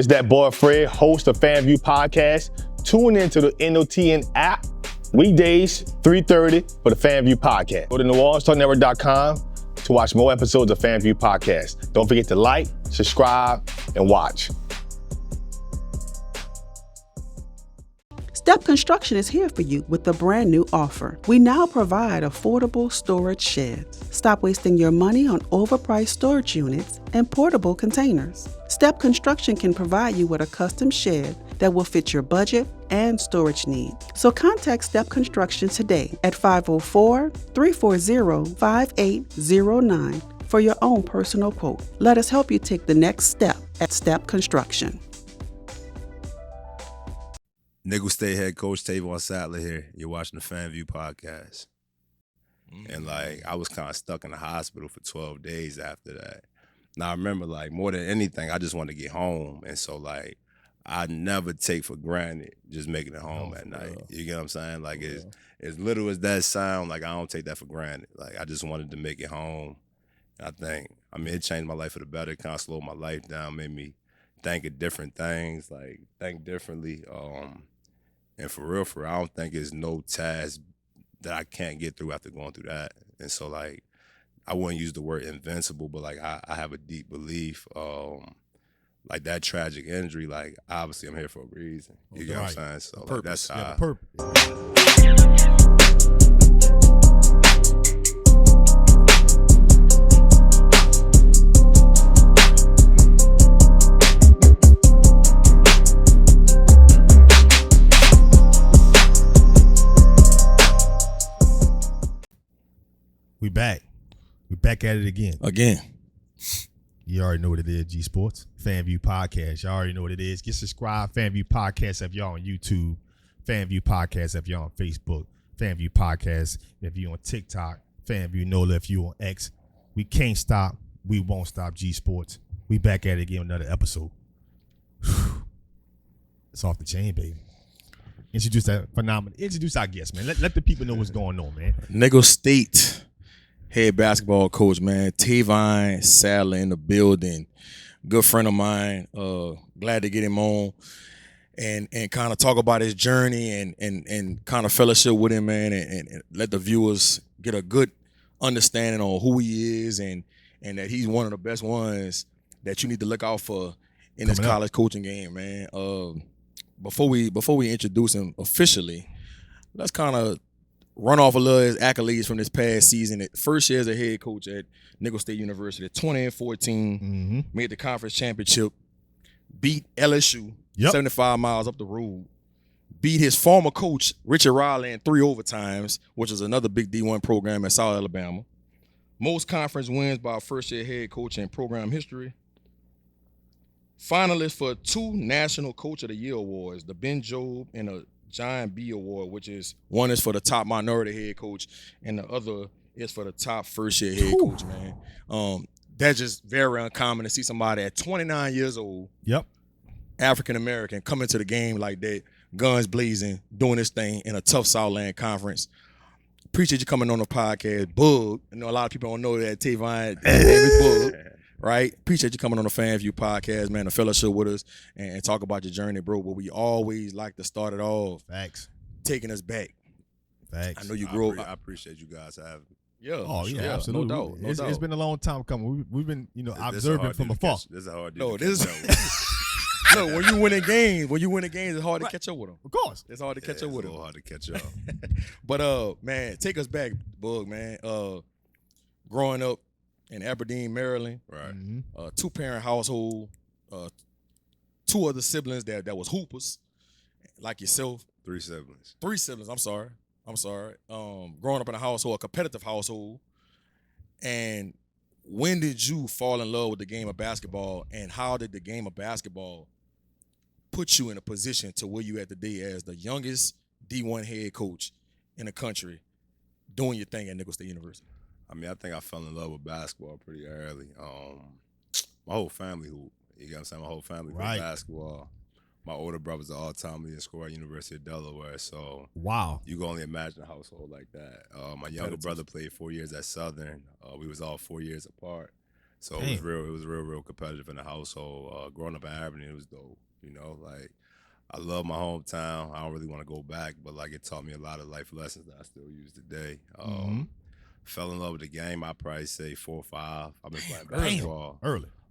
It's DatBoyFred, host of FanvVew podcast. Tune into the NOTN app, weekdays, 3:30 for the FanvVew podcast. Go to NewOrleansTalkNetwork.com to watch more episodes of FanvVew podcast. Don't forget to like, subscribe, and watch. Step Construction is here for you with a brand new offer. We now provide affordable storage sheds. Stop wasting your money on overpriced storage units and portable containers. Step Construction can provide you with a custom shed that will fit your budget and storage needs. So contact Step Construction today at 504-340-5809 for your own personal quote. Let us help you take the next step at Step Construction. Nicholls State head coach Tevon Saddler here. You're watching the FanvVew podcast. And, I was kind of stuck in the hospital for 12 days after that. Now, I remember, more than anything, I just wanted to get home. And so, I never take for granted just making it home at night. You get what I'm saying? As little as that sound, I don't take that for granted. I just wanted to make it home. And it changed my life for the better. It kind of slowed my life down, made me think of different things, think differently. And for real, I don't think it's no task that I can't get through after going through that. And so, I wouldn't use the word invincible, but, I have a deep belief, that tragic injury, obviously I'm here for a reason. You get what I'm saying? So, that's how We back. We back at it again. You already know what it is, G-Sportz. FanvVew podcast. You already know what it is. Get subscribed. FanvVew podcast if y'all on YouTube. FanvVew podcast if y'all on Facebook. FanvVew podcast if you on TikTok. FanvVew NOLA if you on X. We can't stop. We won't stop, G-Sportz. We back at it again with another episode. It's off the chain, baby. Introduce that phenomenon. Introduce our guest, man. Let the people know what's going on, man. Nicholls State head basketball coach, man. Tevon Saddler in the building. Good friend of mine. Glad to get him on and kind of talk about his journey and kind of fellowship with him, man, and let the viewers get a good understanding on who he is and that he's one of the best ones that you need to look out for in this college coaching game, man. Before we introduce him officially, let's kind of run off a little of his accolades from this past season. First year as a head coach at Nicholls State University, 20-14, made the conference championship, beat LSU 75 miles up the road, beat his former coach, Richard Riley, in 3 overtimes, which is another big D1 program in South Alabama. Most conference wins by a first-year head coach in program history. Finalist for 2 National Coach of the Year awards, the Ben Jobe and the John B. Award, which is one is for the top minority head coach and the other is for the top first-year head coach, man. That's just very uncommon to see somebody at 29 years old, African-American, come into the game like that, guns blazing, doing this thing in a tough Southland conference. Appreciate you coming on the podcast. Bug, I know a lot of people don't know that Tevon, his name is Bug. Right? Appreciate you coming on the FanvVew podcast, man, the fellowship with us and talk about your journey, bro. But we always like to start it off. Facts. Taking us back. Facts. I know you grew up. I appreciate you guys having me. Yeah. Oh, yeah, absolutely. No doubt. It's been a long time coming. We've been, observing from afar. This is a hard No, dude to this catch up with. Look, when you winning games, it's hard to catch up with them. Of course. It's hard to catch up with them. It's hard to catch up. But, man, take us back, Bug, man. Growing up in Aberdeen, Maryland, Right. 2-parent household, 2 other siblings that was hoopers, like yourself. 3 siblings. 3 siblings, I'm sorry. Growing up in a household, a competitive household. And when did you fall in love with the game of basketball, and how did the game of basketball put you in a position to where you at today as the youngest D1 head coach in the country doing your thing at Nicholls State University? I think I fell in love with basketball pretty early. My whole family hoop. You get what I'm saying? My whole family played basketball. My older brother's an all-time leading scorer at University of Delaware, so you can only imagine a household like that. My younger brother played 4 years at Southern. We was all 4 years apart. So it was real competitive in the household. Growing up in Albany, it was dope. You know, like I love my hometown. I don't really want to go back, but like it taught me a lot of life lessons that I still use today. Fell in love with the game. I probably say 4 or 5. I've been playing basketball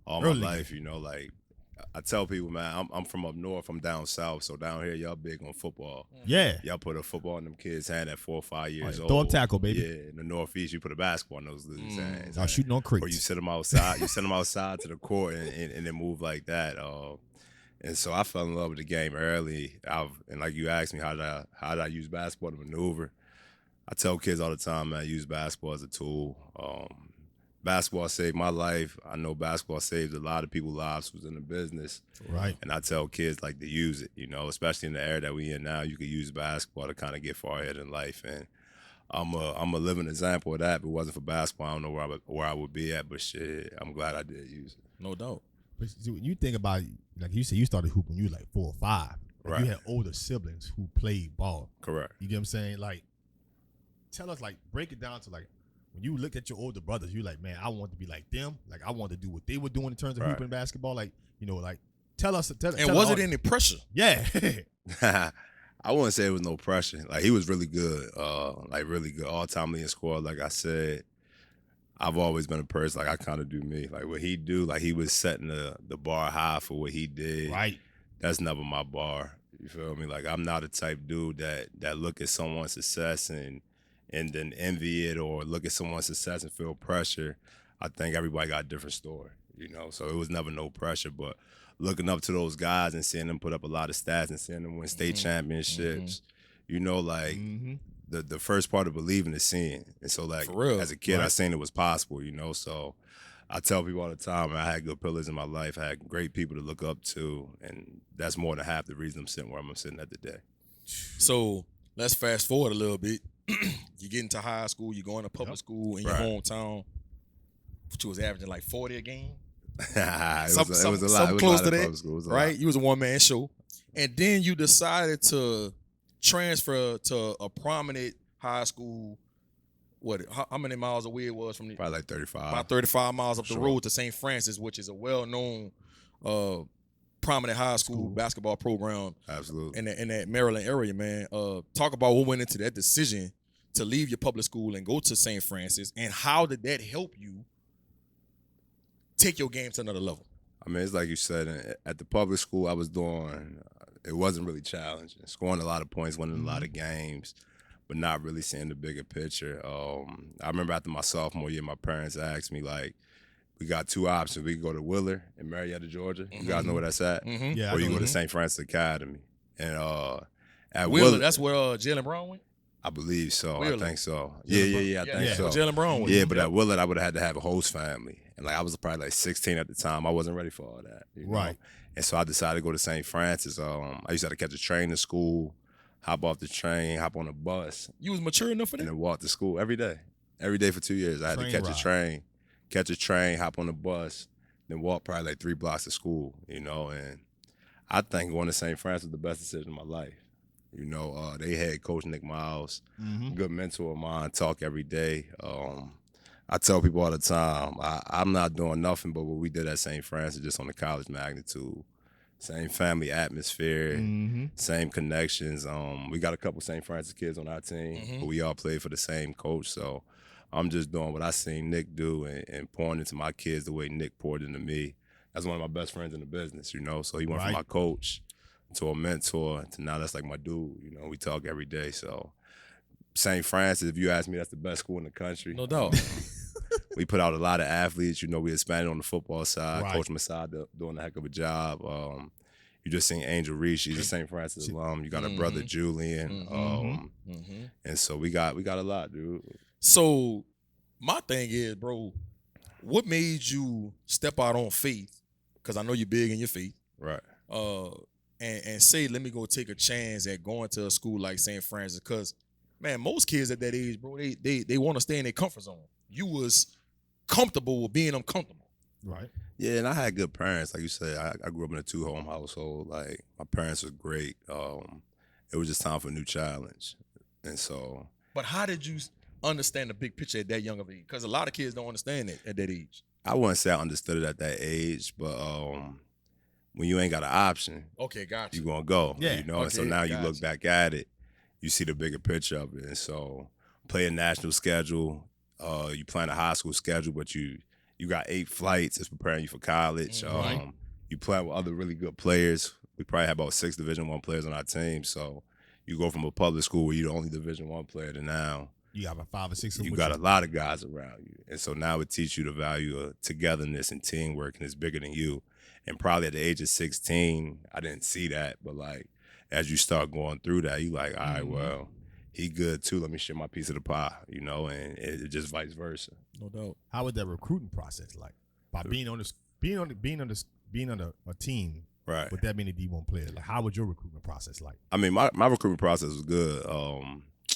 all my life. You know, like I tell people, man, I'm from up north. I'm down south, so down here y'all big on football. Yeah, y'all put a football in them kids' hand at 4 or 5 years old. Throw them tackle, baby. Yeah, in the Northeast, you put a basketball in those dudes' hands. I'm shooting on creeks. Or you send them outside. You send them outside to the court and then move like that. And so I fell in love with the game early. And like you asked me, how did I use basketball to maneuver? I tell kids all the time, man, use basketball as a tool. Basketball saved my life. I know basketball saved a lot of people's lives who's in the business. Right. And I tell kids like to use it, you know, especially in the era that we in now. You could use basketball to kind of get far ahead in life. And I'm a living example of that. If it wasn't for basketball, I don't know where I would be at, but shit, I'm glad I did use it. No doubt. But when you think about, like you said, you started hooping when you were like 4 or 5. Like Right. You had older siblings who played ball. Correct. You get what I'm saying? Like, tell us, like, break it down to, like, when you look at your older brothers, you're like, man, I want to be like them. Like, I want to do what they were doing in terms of hooping basketball. Like, you know, like, tell us. And was it any pressure? Yeah. I wouldn't say it was no pressure. Like, he was really good, really good. All-time leading scorer, like I said. I've always been a person, like, I kind of do me. Like, what he do, like, he was setting the bar high for what he did. Right. That's never my bar. You feel me? Like, I'm not a type dude that look at someone's success and then envy it or look at someone's success and feel pressure. I think everybody got a different story, you know? So it was never no pressure, but looking up to those guys and seeing them put up a lot of stats and seeing them win state championships, you know, like the first part of believing is seeing. And so, like, For real. as a kid, I seen it was possible, you know? So I tell people all the time, I had good pillars in my life. I had great people to look up to, and that's more than half the reason I'm sitting where I'm sitting at today. So let's fast forward a little bit. You get into high school, you going to public school in your hometown, which was averaging like 40 a game. It was a lot. Something close to that, right? You was a one-man show. And then you decided to transfer to a prominent high school. How many miles away it was from the? Probably like 35. About 35 miles up the road to St. Francis, which is a well-known prominent high school basketball program. Absolutely. In that Maryland area, man. Talk about what went into that decision to leave your public school and go to St. Francis, and how did that help you take your game to another level? I mean, it's like you said, at the public school I was doing, it wasn't really challenging. Scoring a lot of points, winning a lot of games, but not really seeing the bigger picture. I remember after my sophomore year, my parents asked me, like, we got 2 options. We can go to Willer in Marietta, Georgia. You guys know where that's at? Yeah, or you go to St. Francis Academy. And at Willer, that's where Jalen Brown went? I believe so. Wheeler. I think so. Yeah, I think so. Jalen Brown went. Yeah, but at Willard, I would have had to have a host family. And like I was probably like 16 at the time. I wasn't ready for all that. You know? Right. And so I decided to go to St. Francis. I used to have to catch a train to school, hop off the train, hop on a bus. You was mature enough for that? And then walk to school every day. Every day for 2 years. I had to catch a train, hop on the bus, then walk probably like 3 blocks to school, you know. And I think going to St. Francis was the best decision of my life. You know, they had Coach Nick Miles, good mentor of mine, talk every day. I tell people all the time, I'm not doing nothing but what we did at St. Francis, just on the college magnitude. Same family atmosphere, same connections. We got a couple St. Francis kids on our team, but we all played for the same coach. So I'm just doing what I seen Nick do and pouring into my kids the way Nick poured into me. That's one of my best friends in the business, you know. So he went from my coach to a mentor to now that's like my dude. You know, we talk every day. So St. Francis, if you ask me, that's the best school in the country. No doubt. We put out a lot of athletes. You know, we expanded on the football side. Right. Coach Masad doing a heck of a job. You just seen Angel Reese. She's a St. Francis alum. You got her brother Julian. And so we got a lot, dude. So my thing is, bro, what made you step out on faith? Because I know you're big in your faith. Right. And say, let me go take a chance at going to a school like St. Francis. Because, man, most kids at that age, bro, they want to stay in their comfort zone. You was comfortable with being uncomfortable. Right. Yeah, and I had good parents. Like you said, I grew up in a 2-home household. Like, my parents were great. It was just time for a new challenge. And so. But how did you understand the big picture at that young of age? Because a lot of kids don't understand it at that age. I wouldn't say I understood it at that age, but when you ain't got an option, Okay, gotcha. you gonna go. Yeah. You know, and so Okay, now you gotcha. look back at it, you see the bigger picture of it. And so play a national schedule, you plan a high school schedule, but you got 8 flights. It's preparing you for college. Right. You play with other really good players. We probably have about 6 Division I players on our team. So you go from a public school where you're the only Division I player to now You got about 5 or 6 of them. you with got a lot of guys around you. And so now it teaches you the value of togetherness and teamwork, and it's bigger than you. And probably at the age of 16, I didn't see that. But, like, as you start going through that, you like, all right, well, he good too. Let me share my piece of the pie, you know, and it just vice versa. No doubt. How was that recruiting process like? By being on a team Right. with that many D1 players, like how was your recruitment process like? I mean, my recruitment process was good.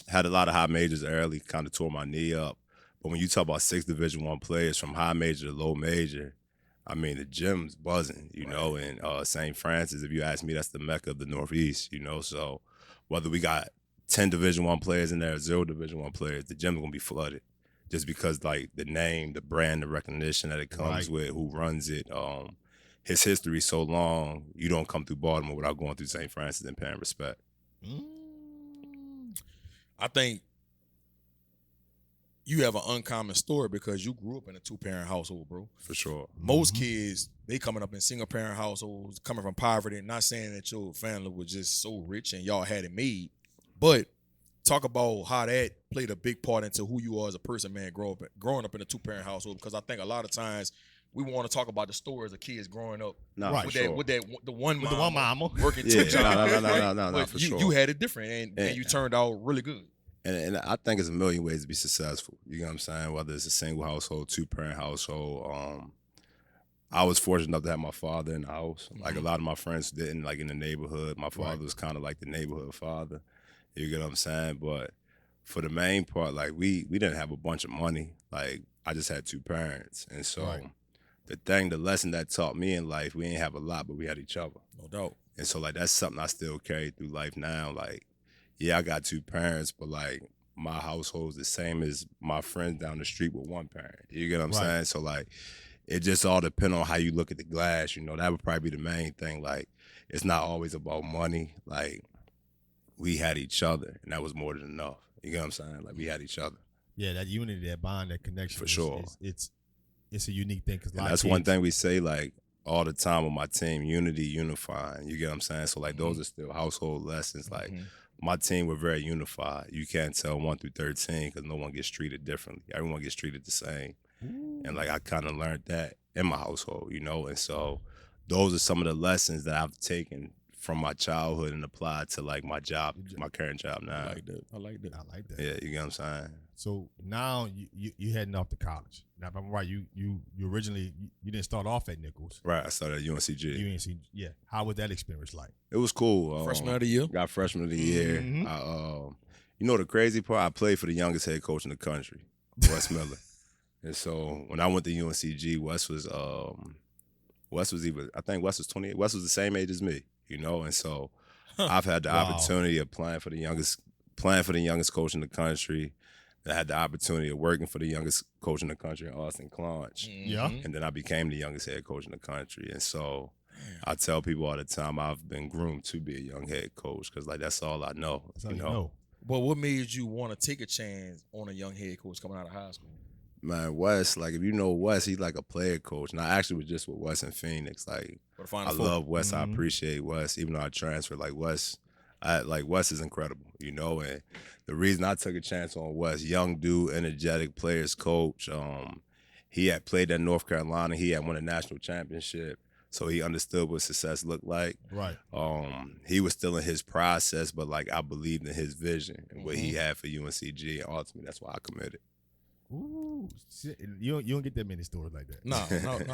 Had a lot of high majors early, kind of tore my knee up. But when you talk about 6 Division I players from high major to low major, I mean, the gym's buzzing, you know, and St. Francis, if you ask me, that's the mecca of the Northeast, you know. So whether we got 10 Division I players in there or 0 Division I players, the gym's going to be flooded just because, like, the name, the brand, the recognition that it comes with, who runs it, his history is so long, you don't come through Baltimore without going through St. Francis and paying respect. I think you have an uncommon story because you grew up in a 2-parent household, bro. For sure. Most kids, they coming up in single-parent households, coming from poverty. Not saying that your family was just so rich and y'all had it made, but talk about how that played a big part into who you are as a person, man, growing up in a 2-parent household. Because I think a lot of times we want to talk about the stories of kids growing up with the one mama working 2 jobs. No, for sure. You had it different, and you turned out really good. And I think there's a million ways to be successful. You know what I'm saying? Whether it's a single household, 2-parent household. I was fortunate enough to have my father in the house. Like a lot of my friends didn't, like in the neighborhood. My father was kind of like the neighborhood father. You get what I'm saying? But for the main part, like we didn't have a bunch of money. Like I just had 2 parents. And so the lesson that taught me in life, we ain't have a lot, but we had each other. No doubt. And so like that's something I still carry through life now. Like, yeah, I got 2 parents, but like my household's the same as my friends down the street with 1 parent. You get what I'm saying? So like it just all depends on how you look at the glass. You know, that would probably be the main thing. Like it's not always about money. Like we had each other, and that was more than enough. You get what I'm saying? Like we had each other. Yeah, that unity, that bond, that connection. For sure. It's a unique thing. And that's one thing we say like all the time with my team, unity, unifying. You get what I'm saying? So like those are still household lessons. Like my team, we're very unified. You can't tell 1 through 13 because no one gets treated differently. Everyone gets treated the same. And like I kind of learned that in my household, you know? And so those are some of the lessons that I've taken from my childhood and applied to like my job, my current job now. I like that. Yeah, you get what I'm saying? So now you heading off to college. Now if I'm right, you originally you didn't start off at Nicholls. Right, I started at UNCG. UNCG, yeah. How was that experience like? It was cool. Freshman of the year? Got freshman of the year. You know the crazy part? I played for the youngest head coach in the country, Wes Miller. And so when I went to UNCG, Wes was either, I think Wes was 28. Wes was the same age as me, you know? And so I've had the opportunity of playing for the youngest coach in the country. I had the opportunity of working for the youngest coach in the country, Austin Claunch. Yeah. And then I became the youngest head coach in the country. And so I tell people all the time I've been groomed to be a young head coach because, like, that's all I know. That's all you know. But what made you want to take a chance on a young head coach coming out of high school? Man, Wes, like, if you know Wes, he's like a player coach. And I actually was just with Wes in Phoenix. Like, I love Wes. I appreciate Wes, even though I transferred. Like, Wes is incredible, you know? And the reason I took a chance on Wes, young dude, energetic players coach. He had played at North Carolina. He had won a national championship. So he understood what success looked like. Right. He was still in his process, but, like, I believed in his vision and what he had for UNCG. And ultimately, that's why I committed. Ooh, shit. You don't get that many stories like that. No,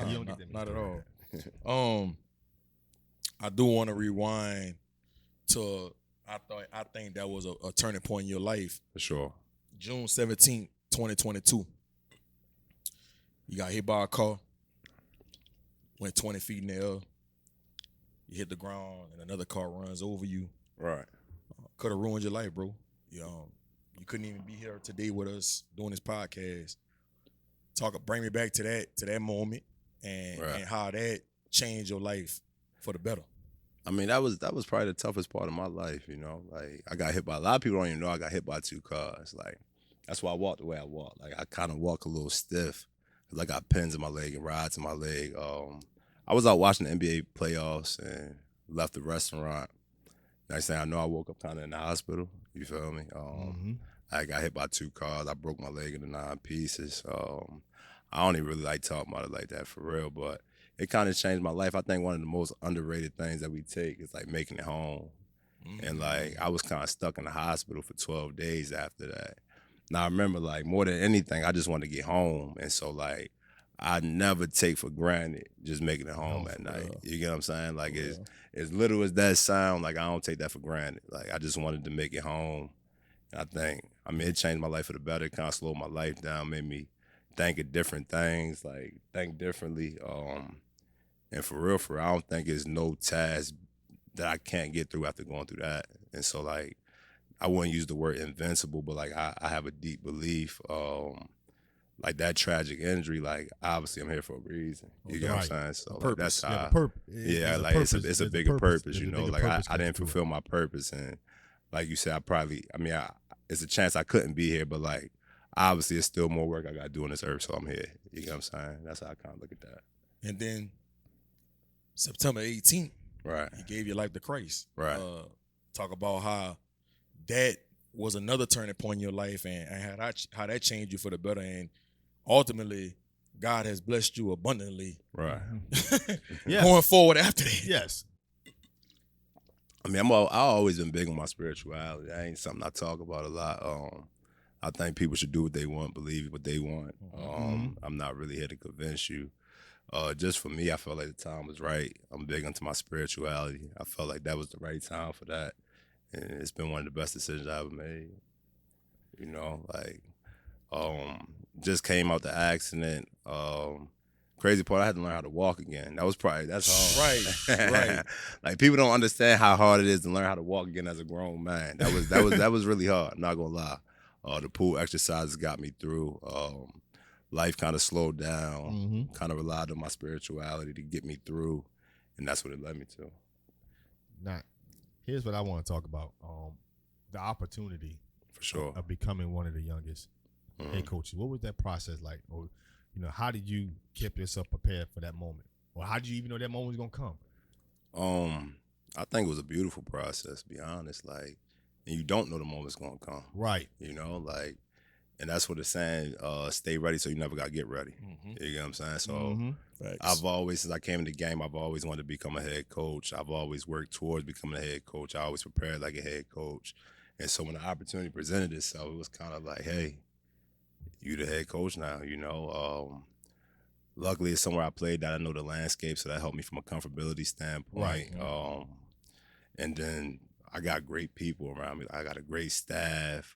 you don't get that many not at stories all. like I do want to rewind to I think that was a turning point in your life. For sure. June 17th, 2022. You got hit by a car, went 20 feet in the air. You hit the ground, and another car runs over you. Right. Could have ruined your life, bro. You couldn't even be here today with us doing this podcast. bring me back to that moment and how that changed your life for the better. I mean, that was probably the toughest part of my life, you know. Like, I got hit by, a lot of people don't even know I got hit by 2 cars. Like, that's why I walked the way I walked. Like, I kind of walk a little stiff because I got pins in my leg and rods in my leg. I was out watching the NBA playoffs and left the restaurant. Next thing I know, I woke up kind of in the hospital. You feel me? I got hit by 2 cars. I broke my leg into 9 pieces. I don't even really like talking about it like that for real, but it kind of changed my life. I think one of the most underrated things that we take is like making it home. And like, I was kind of stuck in the hospital for 12 days after that. Now I remember, like, more than anything, I just wanted to get home. And so like, I never take for granted just making it home at night. You get what I'm saying? Like, as little as that sound, like, I don't take that for granted. Like, I just wanted to make it home. And I mean, it changed my life for the better. It kind of slowed my life down, made me think of different things, like think differently. And for real, I don't think there's no task that I can't get through after going through that. And so, like, I wouldn't use the word invincible, but like, I have a deep belief, like that tragic injury, like, obviously I'm here for a reason. You get what I'm saying? So like, that's how, it's a bigger purpose, you know. Like, I didn't fulfill my purpose, and like you said, it's a chance I couldn't be here, but like, obviously it's still more work I got to do on this earth, so I'm here. You get what I'm saying? That's how I kind of look at that. And then September 18th, right, he gave your life to Christ. Right. Talk about how that was another turning point in your life, and how that changed you for the better, and ultimately God has blessed you abundantly. Right. Going forward after that. Yes. I mean, I've always been big on my spirituality. That ain't something I talk about a lot. I think people should do what they want, believe what they want. I'm not really here to convince you. Just for me, I felt like the time was right. I'm big into my spirituality. I felt like that was the right time for that. And it's been one of the best decisions I ever made. You know, like, just came out the accident. Crazy part, I had to learn how to walk again. That's hard. Right. Like, people don't understand how hard it is to learn how to walk again as a grown man. That was really hard. I'm not gonna lie. The pool exercises got me through. Life kind of slowed down. Kind of relied on my spirituality to get me through, and that's what it led me to. Now, here's what I want to talk about: the opportunity, for sure, of becoming one of the youngest head coaches. What was that process like? Or, you know, how did you keep yourself prepared for that moment? Or how did you even know that moment was gonna come? I think it was a beautiful process, to be honest. Like, and you don't know the moment's gonna come. Right. You know, like, and that's what it's saying, stay ready so you never gotta get ready. You get what I'm saying? So I've always, since I came in the game, I've always wanted to become a head coach. I've always worked towards becoming a head coach. I always prepared like a head coach. And so when the opportunity presented itself, it was kind of like, hey, you the head coach now, you know. Luckily, it's somewhere I played that I know the landscape, so that helped me from a comfortability standpoint. Right. And then I got great people around me. I got a great staff.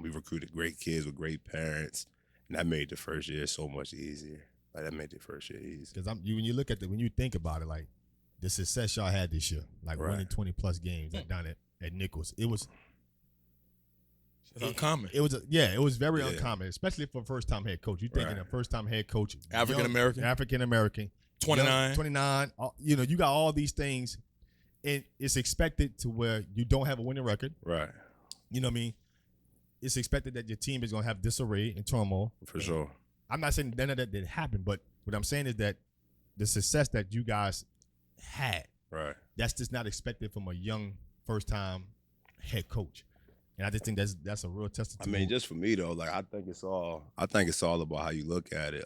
We recruited great kids with great parents, and that made the first year so much easier. Like, that made the first year easy. Because when you think about it, like, the success y'all had this year, like winning 20+ games down at Nicholls, it was uncommon. It was very uncommon, especially for a first-time head coach. You thinking a first-time head coach, African-American, 29. You know, you got all these things, and it's expected to where you don't have a winning record. Right. You know what I mean? It's expected that your team is going to have disarray and turmoil. For sure. I'm not saying none of that didn't happen, but what I'm saying is that the success that you guys had, right, that's just not expected from a young first-time head coach. And I just think that's a real testament. I mean, just for me though, like, I think it's all about how you look at it.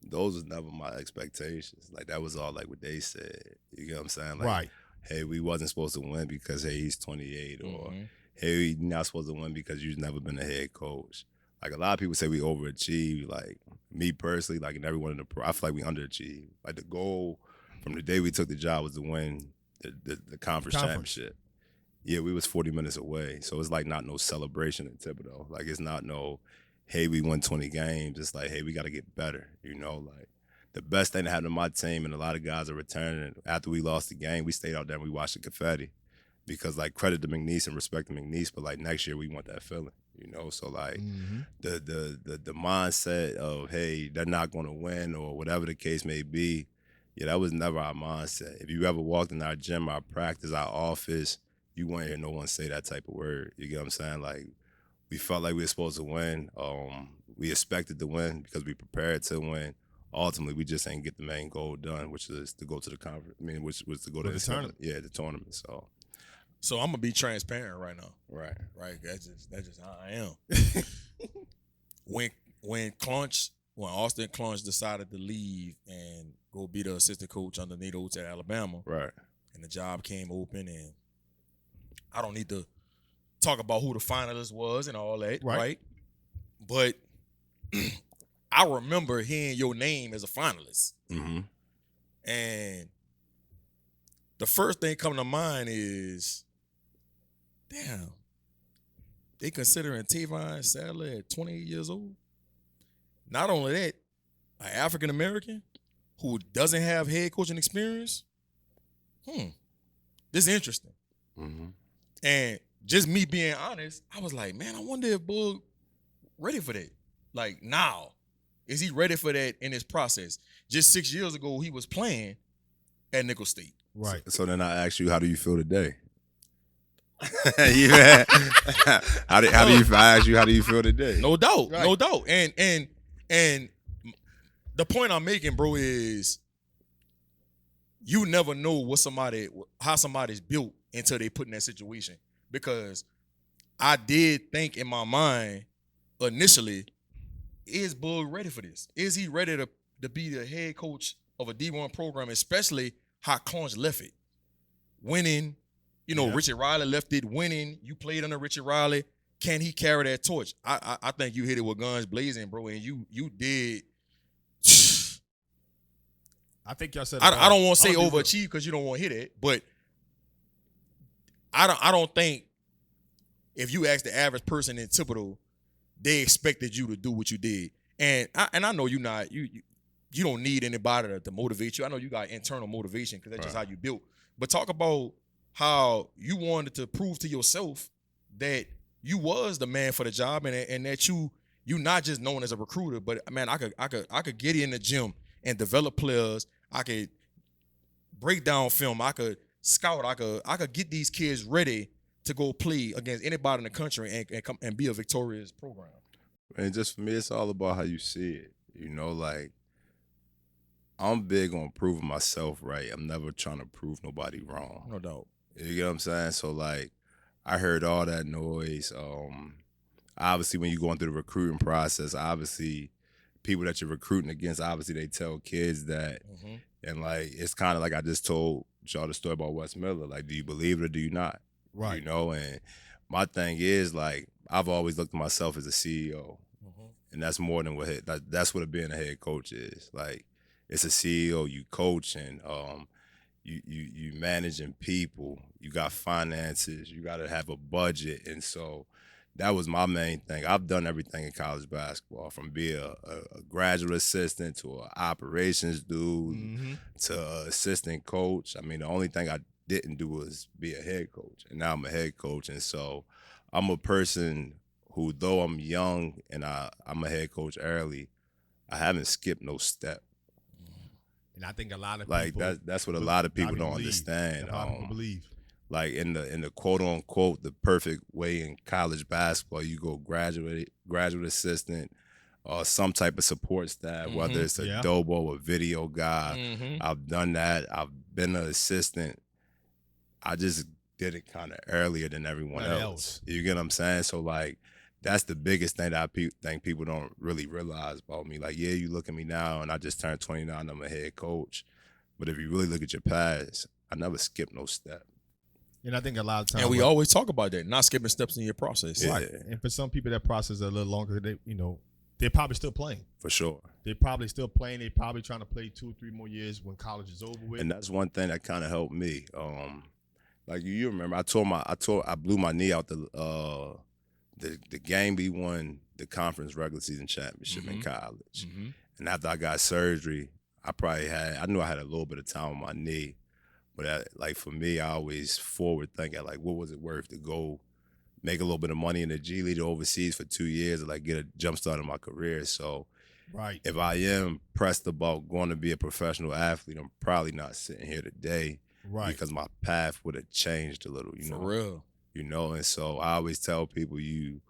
Those was never my expectations. Like, that was all like what they said. You get what I'm saying? Like, right. Hey, we wasn't supposed to win because, hey, he's 28, or hey, you're not supposed to win because you've never been a head coach. Like, a lot of people say we overachieved. Like, me personally, like, and everyone in the pro, I feel like we underachieved. Like, the goal from the day we took the job was to win the conference championship. Yeah, we was 40 minutes away. So it's like not no celebration in Thibodeau. Like, it's not no, hey, we won 20 games. It's like, hey, we got to get better. You know, like, the best thing that happened to my team, and a lot of guys are returning, after we lost the game, we stayed out there and we watched the confetti. Because, like, credit to McNeese and respect to McNeese, but, like, next year we want that feeling. You know, so like the mindset of, hey, they're not going to win or whatever the case may be, yeah, that was never our mindset. If you ever walked in our gym, our practice, our office, you won't hear no one say that type of word. You get what I'm saying? Like, we felt like we were supposed to win. We expected to win because we prepared to win. Ultimately, we just ain't get the main goal done, which is to go to the conference. I mean, which was to go to the tournament. Yeah, the tournament. So I'm gonna be transparent right now. Right. That's just how I am. when Austin Clunch decided to leave and go be the assistant coach under Nicholls at Alabama, right, and the job came open, and I don't need to talk about who the finalist was and all that, right? But I remember hearing your name as a finalist, and the first thing coming to mind is, damn, they considering Tevon Saddler at 28 years old. Not only that, an African American who doesn't have head coaching experience. This is interesting. And just me being honest, I was like, man, I wonder if Bug ready for that. Like, now, is he ready for that in his process? Just 6 years ago, he was playing at Nicholls State. Right. So then I ask you, how do you feel today? Yeah. I ask you, how do you feel today? No doubt, right. No doubt. And the point I'm making, bro, is you never know how somebody's built until they put in that situation. Because I did think in my mind initially, is Bug ready for this? Is he ready to be the head coach of a D1 program, especially how Clunch left it? Winning, Richard Riley left it winning. You played under Richard Riley. Can he carry that torch? I think you hit it with guns blazing, bro, and you did. I think y'all said. I don't want to say overachieve because you don't want to hit it, but I don't think if you ask the average person in Thibodeau, they expected you to do what you did. And I know you don't need anybody to motivate you. I know you got internal motivation because that's just how you built. But talk about how you wanted to prove to yourself that you was the man for the job and that you not just known as a recruiter, but man, I could get in the gym and develop players. I could break down film. I could scout. I could get these kids ready to go play against anybody in the country and be a victorious program. And just for me, it's all about how you see it. Like, I'm big on proving myself right. I'm never trying to prove nobody wrong. No doubt. You get what I'm saying? So, like, I heard all that noise. Obviously, when you're going through the recruiting process, obviously, people that you're recruiting against, obviously, they tell kids that. And, like, it's kind of like I just told y'all the story about Wes Miller. Like, do you believe it or do you not? Right. And my thing is, like, I've always looked at myself as a CEO. And that's more than that's what being a head coach is. Like, it's a CEO, you coaching, you managing people, you got finances, you got to have a budget. And so that was my main thing. I've done everything in college basketball, from being a graduate assistant to an operations dude to assistant coach. I mean, the only thing I didn't do was be a head coach, and now I'm a head coach. And so I'm a person who, though I'm young and I'm a head coach early, I haven't skipped no step. And I think a lot of people, that's what a lot of people don't understand. A lot of people believe. Like, in the quote unquote the perfect way in college basketball, you go graduate assistant, or some type of support staff, whether it's a Dobo, a video guy. I've done that. I've been an assistant. I just did it kind of earlier than everyone else. You get what I'm saying? So, like, that's the biggest thing that I think people don't really realize about me. Like, yeah, you look at me now, and I just turned 29, I'm a head coach. But if you really look at your past, I never skipped no step. And I think a lot of times, and we always talk about that, not skipping steps in your process. Yeah. Right. And for some people, that process is a little longer. They're probably still playing. For sure. They're probably still playing. They're probably trying to play 2 or 3 more years when college is over with. And that's one thing that kind of helped me. Like, you remember, I blew my knee out the game we won the conference regular season championship in college. And after I got surgery, I knew I had a little bit of time on my knee. But like, for me, I always forward thinking, like, what was it worth to go make a little bit of money in the G League overseas for 2 years, and like get a jump start in my career. So if I am pressed about going to be a professional athlete, I'm probably not sitting here today because my path would have changed a little, For real. You know, and so I always tell people you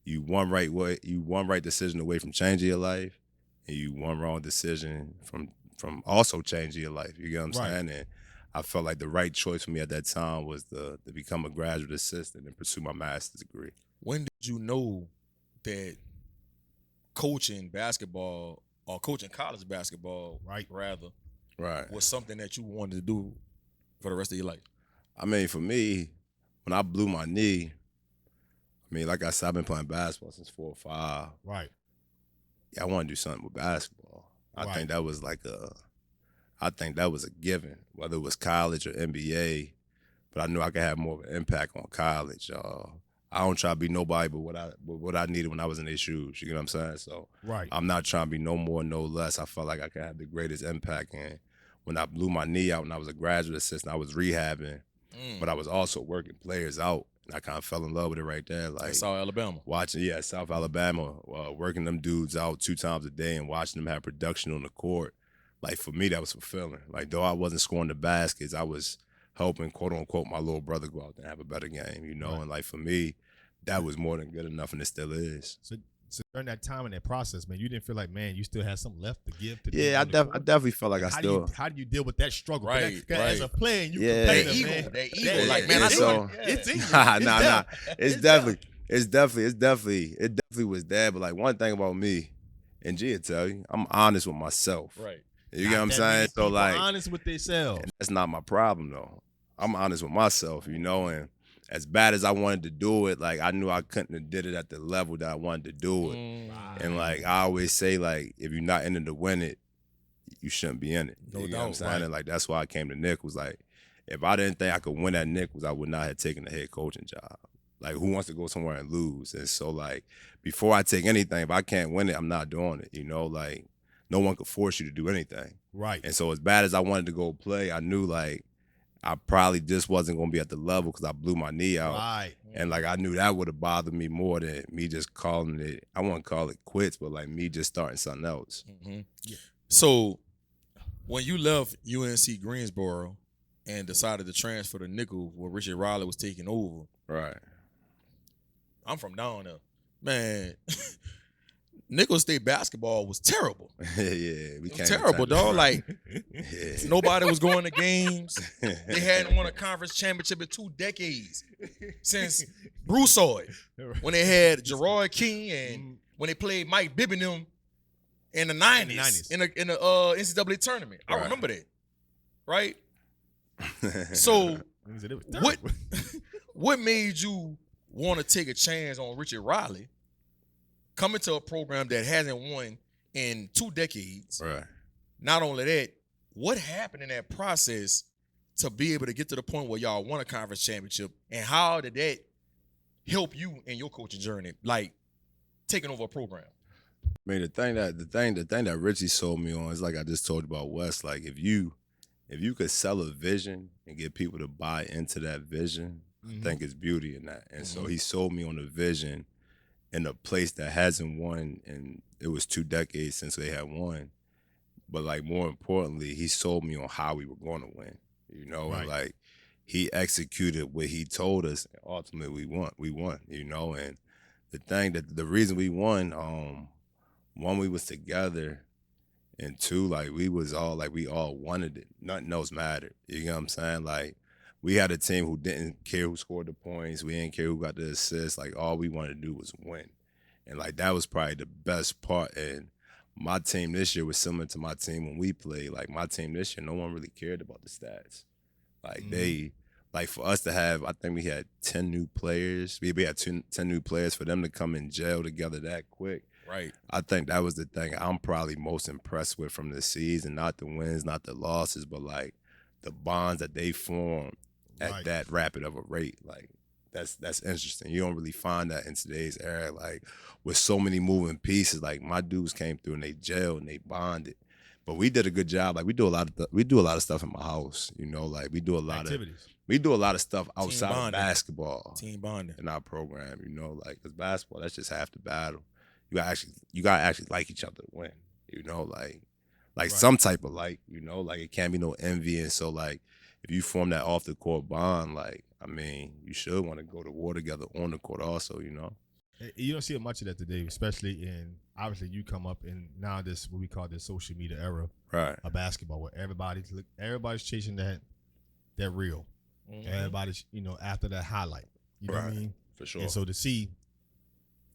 one right decision away from changing your life, and you one wrong decision from also changing your life. You get what I'm saying? And I felt like the right choice for me at that time was to become a graduate assistant and pursue my master's degree. When did you know that coaching basketball or coaching college basketball, was something that you wanted to do for the rest of your life? I mean, for me, when I blew my knee, I mean, like I said, I've been playing basketball since 4 or 5. Yeah, I want to do something with basketball. I think that was a given, whether it was college or NBA. But I knew I could have more of an impact on college. I don't try to be nobody but what I needed when I was in their shoes. You know what I'm saying? So I'm not trying to be no more, no less. I felt like I could have the greatest impact. And when I blew my knee out and I was a graduate assistant, I was rehabbing, but I was also working players out. And I kind of fell in love with it right there. Like South Alabama. South Alabama, working them dudes out 2 times a day and watching them have production on the court. Like, for me, that was fulfilling. Like, though I wasn't scoring the baskets, I was helping, quote unquote, my little brother go out there and have a better game, you know? And like, for me, that was more than good enough, and it still is. So during that time in that process, man, you didn't feel like, man, you still had something left to give to I definitely felt like how do you deal with that struggle? As a player, you They're evil. Like, man, it's in you. Nah. It definitely was there. But like, one thing about me, and G will tell you, I'm honest with myself. You get what I'm saying? So like, honest with themselves. That's not my problem though. I'm honest with myself, you know, and as bad as I wanted to do it, like I knew I couldn't have did it at the level that I wanted to do it. And like I always say, like, if you're not in it to win it, you shouldn't be in it. You know what I'm saying? And like that's why I came to Nicholls. Like, if I didn't think I could win at Nicholls, I would not have taken the head coaching job. Like, who wants to go somewhere and lose? And so like, before I take anything, if I can't win it, I'm not doing it. You know, like no one could force you to do anything. And so as bad as I wanted to go play, I knew like I probably just wasn't going to be at the level because I blew my knee out. And like I knew that would have bothered me more than me just calling it, I wouldn't call it quits, but like me just starting something else. So when you left UNC Greensboro and decided to transfer to Nicholls where Richard Riley was taking over. I'm from down there. Man, Nicholls State basketball was terrible. We can't terrible, dog. Like, nobody was going to games. They hadn't won a conference championship in 2 decades since Broussard, when they had Gerard King and when they played Mike Bibby and them in the 90s. In the NCAA tournament. I remember that, right? So, what made you want to take a chance on Richard Riley? Coming to a program that hasn't won in 2 decades. Not only that, what happened in that process to be able to get to the point where y'all won a conference championship, and how did that help you in your coaching journey, like taking over a program? I mean, the thing that Richie sold me on is like I just told you about Wes. Like if you could sell a vision and get people to buy into that vision, I think it's beauty in that. And so he sold me on the vision in a place that hasn't won, and it was 2 decades since they had won. But like more importantly, he sold me on how we were going to win. You know, and like he executed what he told us, and ultimately we won. You know, and the reason we won, one, we was together, and 2, like we all wanted it. Nothing else mattered. You know what I'm saying? Like, we had a team who didn't care who scored the points. We didn't care who got the assists. Like, all we wanted to do was win. And, like, that was probably the best part. And my team this year was similar to my team when we played. Like, my team this year, no one really cared about the stats. Like, for us to have, I think we had 10 new players. We had 10 new players. For them to come and gel together that quick. I think that was the thing I'm probably most impressed with from this season. Not the wins, not the losses, but, like, the bonds that they formed at that rapid of a rate. Like, that's interesting. You don't really find that in today's era. Like, with so many moving pieces, like my dudes came through and they gelled and they bonded. But we did a good job. Like, we do a lot of stuff in my house. You know, like we do a lot of we do a lot of stuff outside of bonding. basketball. Team bonding. In our program, you know, like, because basketball, that's just half the battle. You gotta actually like each other to win, you know, like Right. some type of like, you know, like it can't be no envy. And so like, if you form that off the court bond, like, I mean, you should want to go to war together on the court also, you know. You don't see much of that today, especially in, obviously you come up in now this, what we call this social media era Right. of basketball, where everybody's chasing that real. Mhm. Everybody's, you know, after that highlight. You know what I Right. mean? For sure. And so to see,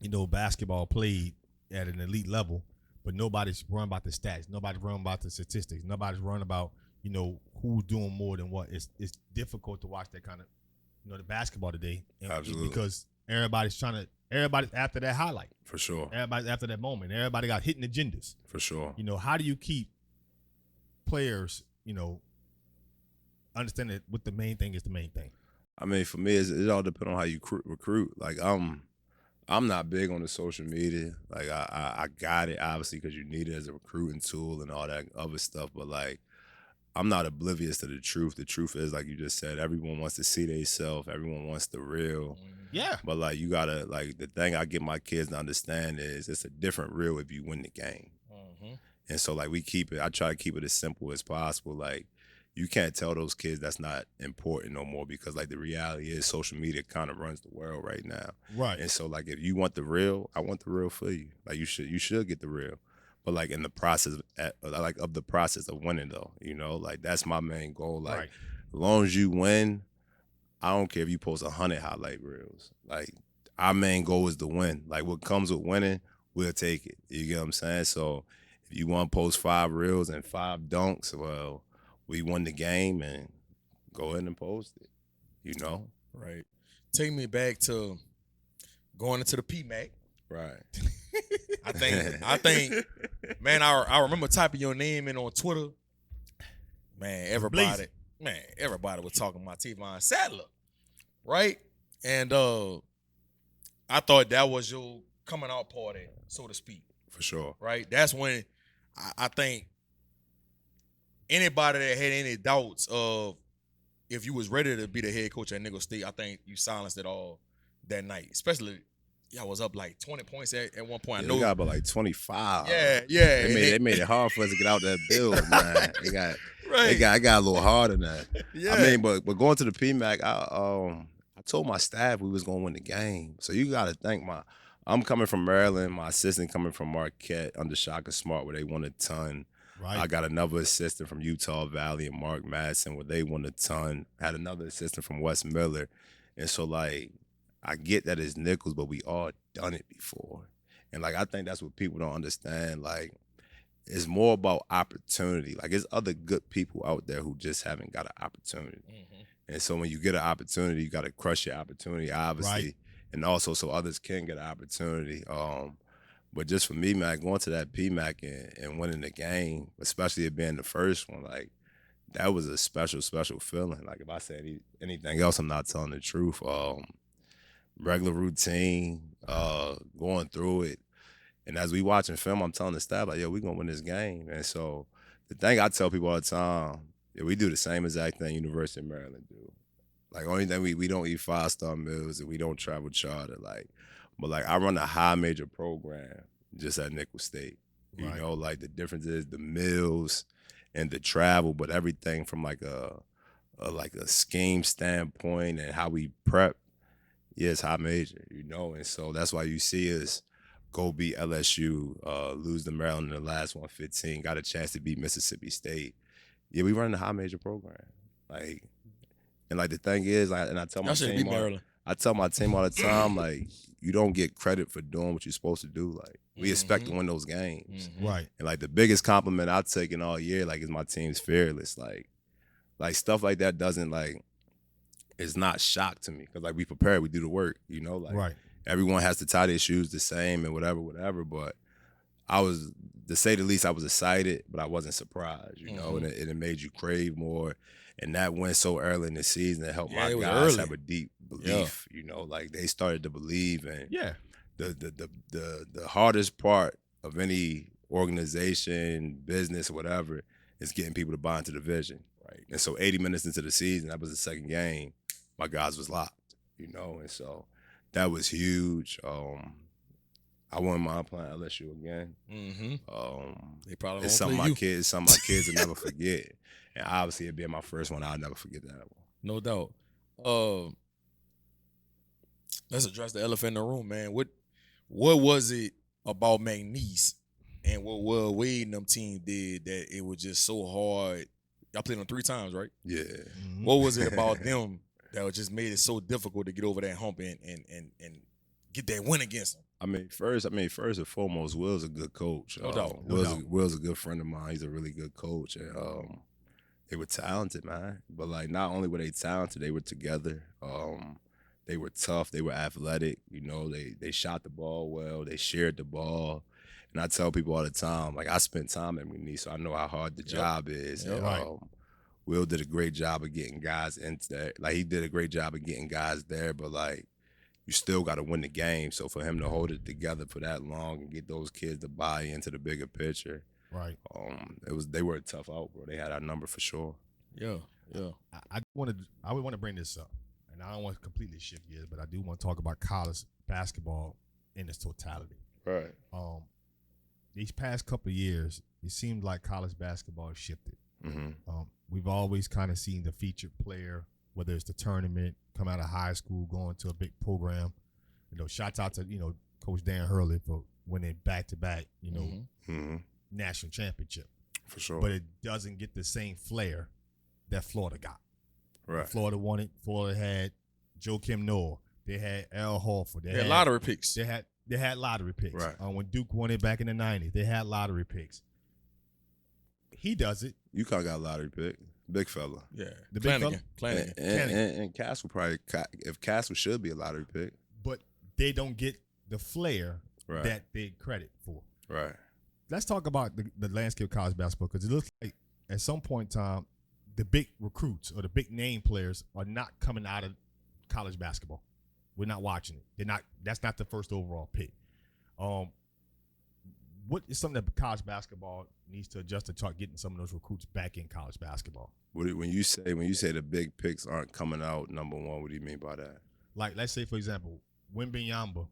you know, basketball played at an elite level, but nobody's worrying about the stats. Nobody's worrying about the statistics. Nobody's worrying about, you know, who's doing more than what. It's difficult to watch that kind of, you know, the basketball today. Absolutely. Because everybody's after that highlight. For sure. Everybody's after that moment. Everybody got hidden agendas. For sure. You know, how do you keep players, you know, understand that what the main thing is the main thing? I mean, for me, it all depends on how you recruit. Like, I'm not big on the social media. Like, I got it, obviously, because you need it as a recruiting tool and all that other stuff. But, like, I'm not oblivious to the truth. The truth is, like you just said, everyone wants to see themselves. Everyone wants the real. Yeah. But, like, you got to, like, the thing I get my kids to understand is it's a different real if you win the game. Mm-hmm. And so, like, I try to keep it as simple as possible. Like, you can't tell those kids that's not important no more because, like, the reality is social media kind of runs the world right now. Right. And so, like, if you want the real, I want the real for you. Like, you should get the real. But, like, in the process, of the process of winning, though, you know, like, that's my main goal. Like, Right. as long as you win, I don't care if you post 100 highlight reels. Like, our main goal is to win. Like, what comes with winning, we'll take it. You get what I'm saying? So, if you want to post 5 reels and 5 dunks, well, we won the game and go ahead and post it, you know? Right. Take me back to going into the PMAC. Right. I think, man, I remember typing your name in on Twitter. Man, everybody was talking about Tevon Saddler, right? And I thought that was your coming out party, so to speak. For sure. Right? That's when I think anybody that had any doubts of if you was ready to be the head coach at Nicholls State, I think you silenced it all that night. Especially, y'all was up like 20 points at one point. Yeah, I know we got about like 25. Yeah. They made it hard for us to get out that build, man. It got a little harder than that. Yeah. I mean, but going to the PMAC, I told my staff we was gonna win the game. So you gotta think I'm coming from Maryland, my assistant coming from Marquette under Shaka Smart where they won a ton. Right. I got another assistant from Utah Valley and Mark Madsen where they won a ton. Had another assistant from West Miller. And so, like, I get that it's Nicholls, but we all done it before. And, like, I think that's what people don't understand. Like, it's more about opportunity. Like, there's other good people out there who just haven't got an opportunity. Mm-hmm. And so when you get an opportunity, you got to crush your opportunity, obviously. Right. And also so others can get an opportunity. But just for me, man, going to that PMAC and winning the game, especially it being the first one, like, that was a special, special feeling. Like, if I say anything else, I'm not telling the truth. Regular routine, going through it. And as we watching film, I'm telling the staff, like, yo, we going to win this game. And so the thing I tell people all the time, we do the same exact thing University of Maryland do. Like, only thing we don't eat 5-star meals and we don't travel charter. But I run a high major program just at Nicholls State. You know, like, the difference is the meals and the travel, but everything from like a scheme standpoint and how we prep, it's high major, you know. And so that's why you see us go beat LSU, lose to Maryland in the last 115, got a chance to beat Mississippi State. Yeah, we run a high major program. Like, and like the thing is, and I tell my team all the time, like, you don't get credit for doing what you're supposed to do. Like, we expect to win those games. Mm-hmm. Right. And like the biggest compliment I've taken all year, like, is my team's fearless. Like stuff like that doesn't, like, it's not shock to me. Cause like, we prepare, we do the work, you know, like, everyone has to tie their shoes the same and whatever. But I was, to say the least, I was excited, but I wasn't surprised, you know, and it made you crave more. And that went so early in the season to help my guys have a deep belief, you know, like, they started to believe. And the hardest part of any organization, business, whatever, is getting people to buy into the vision. Right. And so 80 minutes into the season, that was the second game, my guys was locked, and so that was huge. I wouldn't mind playing LSU again. Mm-hmm. They probably it's won't something play my kids will never forget. And obviously it being my first one, I'll never forget that one. No doubt. Let's address the elephant in the room, man. What was it about McNeese and what Will Wade and them team did that it was just so hard? Y'all played them 3 times, right? Yeah. Mm-hmm. What was it about them that just made it so difficult to get over that hump and get that win against them? First and foremost, Will's a good coach. No doubt. Will's a good friend of mine. He's a really good coach. And they were talented, man. But, like, not only were they talented, they were together. They were tough. They were athletic. They shot the ball well. They shared the ball. And I tell people all the time, like, I spent time at McNeese, so I know how hard the job is. Yep. And, Will did a great job of getting guys into that. Like, he did a great job of getting guys there, but, like, you still got to win the game. So for him to hold it together for that long and get those kids to buy into the bigger picture, right? They were a tough out, bro. They had our number for sure. Yeah. I would want to bring this up, and I don't want to completely shift gears, but I do want to talk about college basketball in its totality. Right. These past couple of years, it seemed like college basketball has shifted. Mm-hmm. We've always kind of seen the featured player, whether it's the tournament, come out of high school, going to a big program. Shouts out to, Coach Dan Hurley for winning back-to-back, national championship. For sure. But it doesn't get the same flair that Florida got. Right. Florida won it. Florida had Joakim Noah. They had Al Horford. They had lottery picks. They had lottery picks. Right. When Duke won it back in the 90s, they had lottery picks. He does it. UConn got a lottery pick. Big fella. Yeah. The Flanagan. And Castle if Castle should be a lottery pick. But they don't get the flair Right. that they credit for. Right. Let's talk about the landscape of college basketball, because it looks like at some point in time, the big recruits or the big name players are not coming out of college basketball. We're not watching it. They're not. That's not the first overall pick. What is something that college basketball needs to adjust to start getting some of those recruits back in college basketball? When you say the big picks aren't coming out, number one, what do you mean by that? Like, let's say, for example, Wembanyama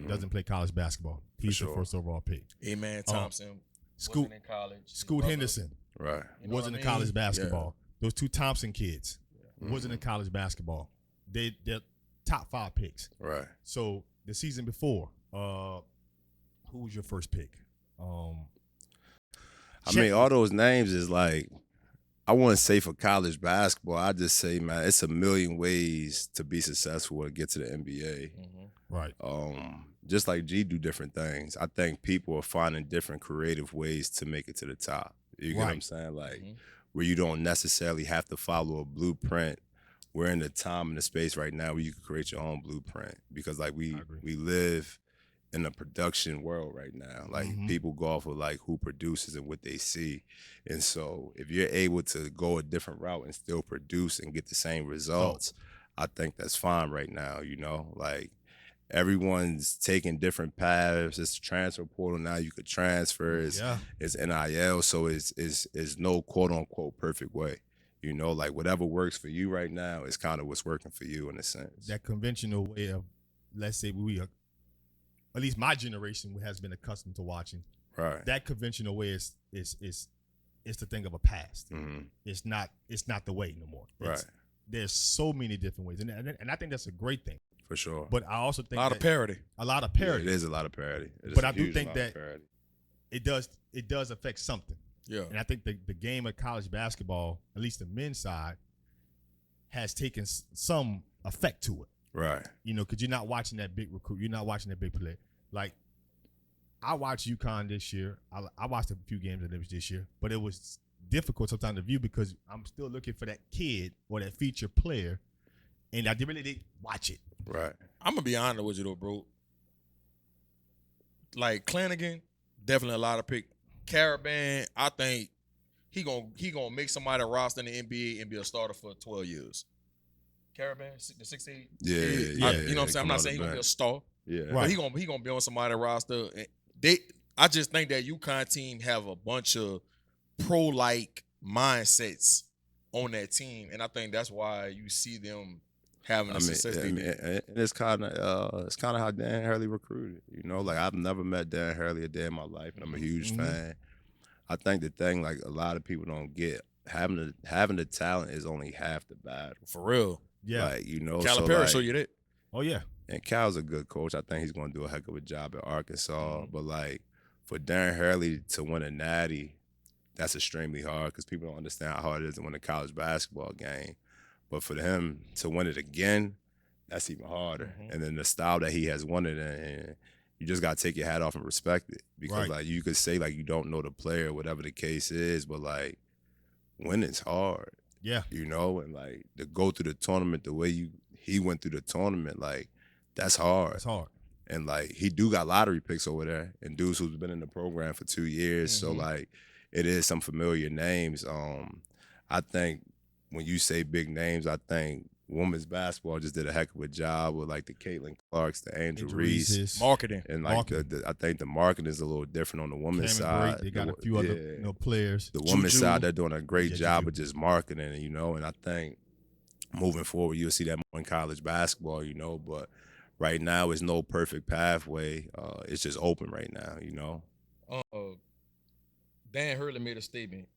doesn't play college basketball. He's the first overall pick. A-Man Thompson Scoot wasn't in college. Scoot Henderson Right. wasn't in college basketball. Yeah. Those 2 Thompson kids wasn't in college basketball. They're top 5 picks. Right. So the season before, who was your first pick? All those names is like, I wouldn't say for college basketball. I just say, man, it's a million ways to be successful and get to the NBA. Mm-hmm. Right. Just like G do different things. I think people are finding different creative ways to make it to the top. You get what I'm saying? Like, where you don't necessarily have to follow a blueprint. We're in the time and the space right now where you can create your own blueprint, because like we live in a production world right now. Like, people go off of like who produces and what they see. And so if you're able to go a different route and still produce and get the same results, I think that's fine right now, Like, everyone's taking different paths. It's a transfer portal now. You could transfer. It's NIL, so it's no quote unquote perfect way. Like, whatever works for you right now is kind of what's working for you in a sense. That conventional way of, let's say, at least my generation has been accustomed to watching. Right. That conventional way is the thing of a past. Mm-hmm. It's not the way no more. Right. There's so many different ways, and I think that's a great thing. For sure. But I also think a lot of parity. A lot of parity. Yeah, it is a lot of parity. But I do think that it does affect something. Yeah. And I think the game of college basketball, at least the men's side, has taken some effect to it. Right. Because you're not watching that big recruit. You're not watching that big play. Like, I watched UConn this year. I watched a few games of them this year, but it was difficult sometimes to view because I'm still looking for that kid or that featured player, and I really didn't watch it. Right. I'm going to be honest with you, though, bro. Like, Flanagan, definitely a lot of pick. Caravan, I think he gonna make somebody roster in the NBA and be a starter for 12 years. Caravan, the 6'8". Yeah. You know what I'm saying? I'm not saying he's gonna be a star. Yeah. Right. But he gonna be on somebody's roster. I just think that UConn team have a bunch of pro-like mindsets on that team, and I think that's why you see them having the success they did. And it's kind of how Dan Hurley recruited. You know, like I've never met Dan Hurley a day in my life, and I'm a huge fan. I think the thing like a lot of people don't get, having the talent is only half the battle. For real. Yeah. Like, you know, Calipari show you that. Oh yeah. And Cal's a good coach. I think he's going to do a heck of a job at Arkansas. But like for Darren Hurley to win a natty, that's extremely hard because people don't understand how hard it is to win a college basketball game. But for him to win it again, that's even harder. And then the style that he has won it in, you just got to take your hat off and respect it. Because like you could say like you don't know the player, whatever the case is, but like winning's hard. Yeah. You know, and like to go through the tournament the way he went through the tournament, like that's hard. It's hard. And like he do got lottery picks over there and dudes who's been in the program for 2 years. So like it is some familiar names. I think when you say big names, I think women's basketball just did a heck of a job with like the Caitlin Clarks, the Angel Reese. Marketing. And like I think the marketing is a little different on the women's side. They got a few other players. The women's side, they're doing a great job of just marketing, you know, and I think moving forward, you'll see that more in college basketball, you know, but right now it's no perfect pathway. It's just open right now, you know. Dan Hurley made a statement.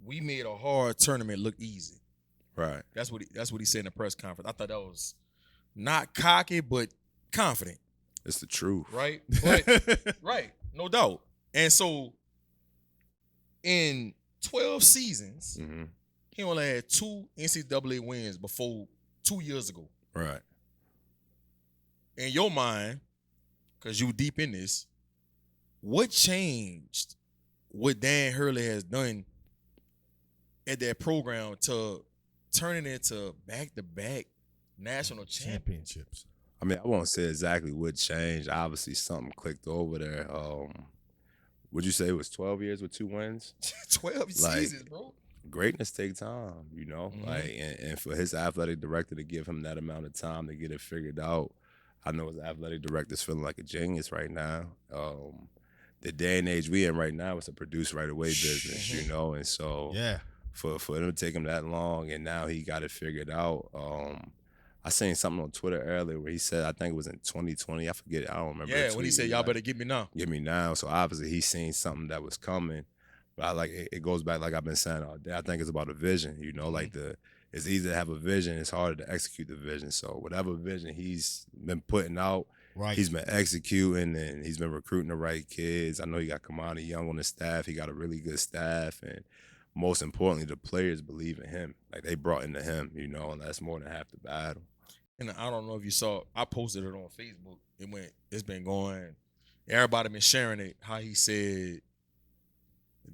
We made a hard tournament look easy. Right. That's what he said in the press conference. I thought that was not cocky, but confident. It's the truth. Right? But, right. No doubt. And so in 12 seasons, he only had 2 NCAA wins before 2 years ago. Right. In your mind, because you deep in this, what changed what Dan Hurley has done at that program to turning into back-to-back national championships? I mean, I won't say exactly what changed. Obviously, something clicked over there. Would you say it was 12 years with 2 wins? 12 seasons, bro. Greatness take time, you know? Like, and for his athletic director to give him that amount of time to get it figured out, I know his athletic director's feeling like a genius right now. The day and age we in right now is a produce right away business, you know? And so for him to take him that long and now he got it figured out. I seen something on Twitter earlier where he said, I think it was in 2020, I forget it, I don't remember. Yeah, when he said, y'all better get me now. Get me now. So obviously he's seen something that was coming. But I like it goes back like I've been saying all day. I think it's about a vision, you know, like it's easy to have a vision, it's harder to execute the vision. So whatever vision he's been putting out, he's been executing and he's been recruiting the right kids. I know he got Kamani Young on the staff. He got a really good staff. And most importantly, the players believe in him. Like they brought into him, you know, and that's more than half the battle. And I don't know if you saw, I posted it on Facebook. It's been going, everybody been sharing it, how he said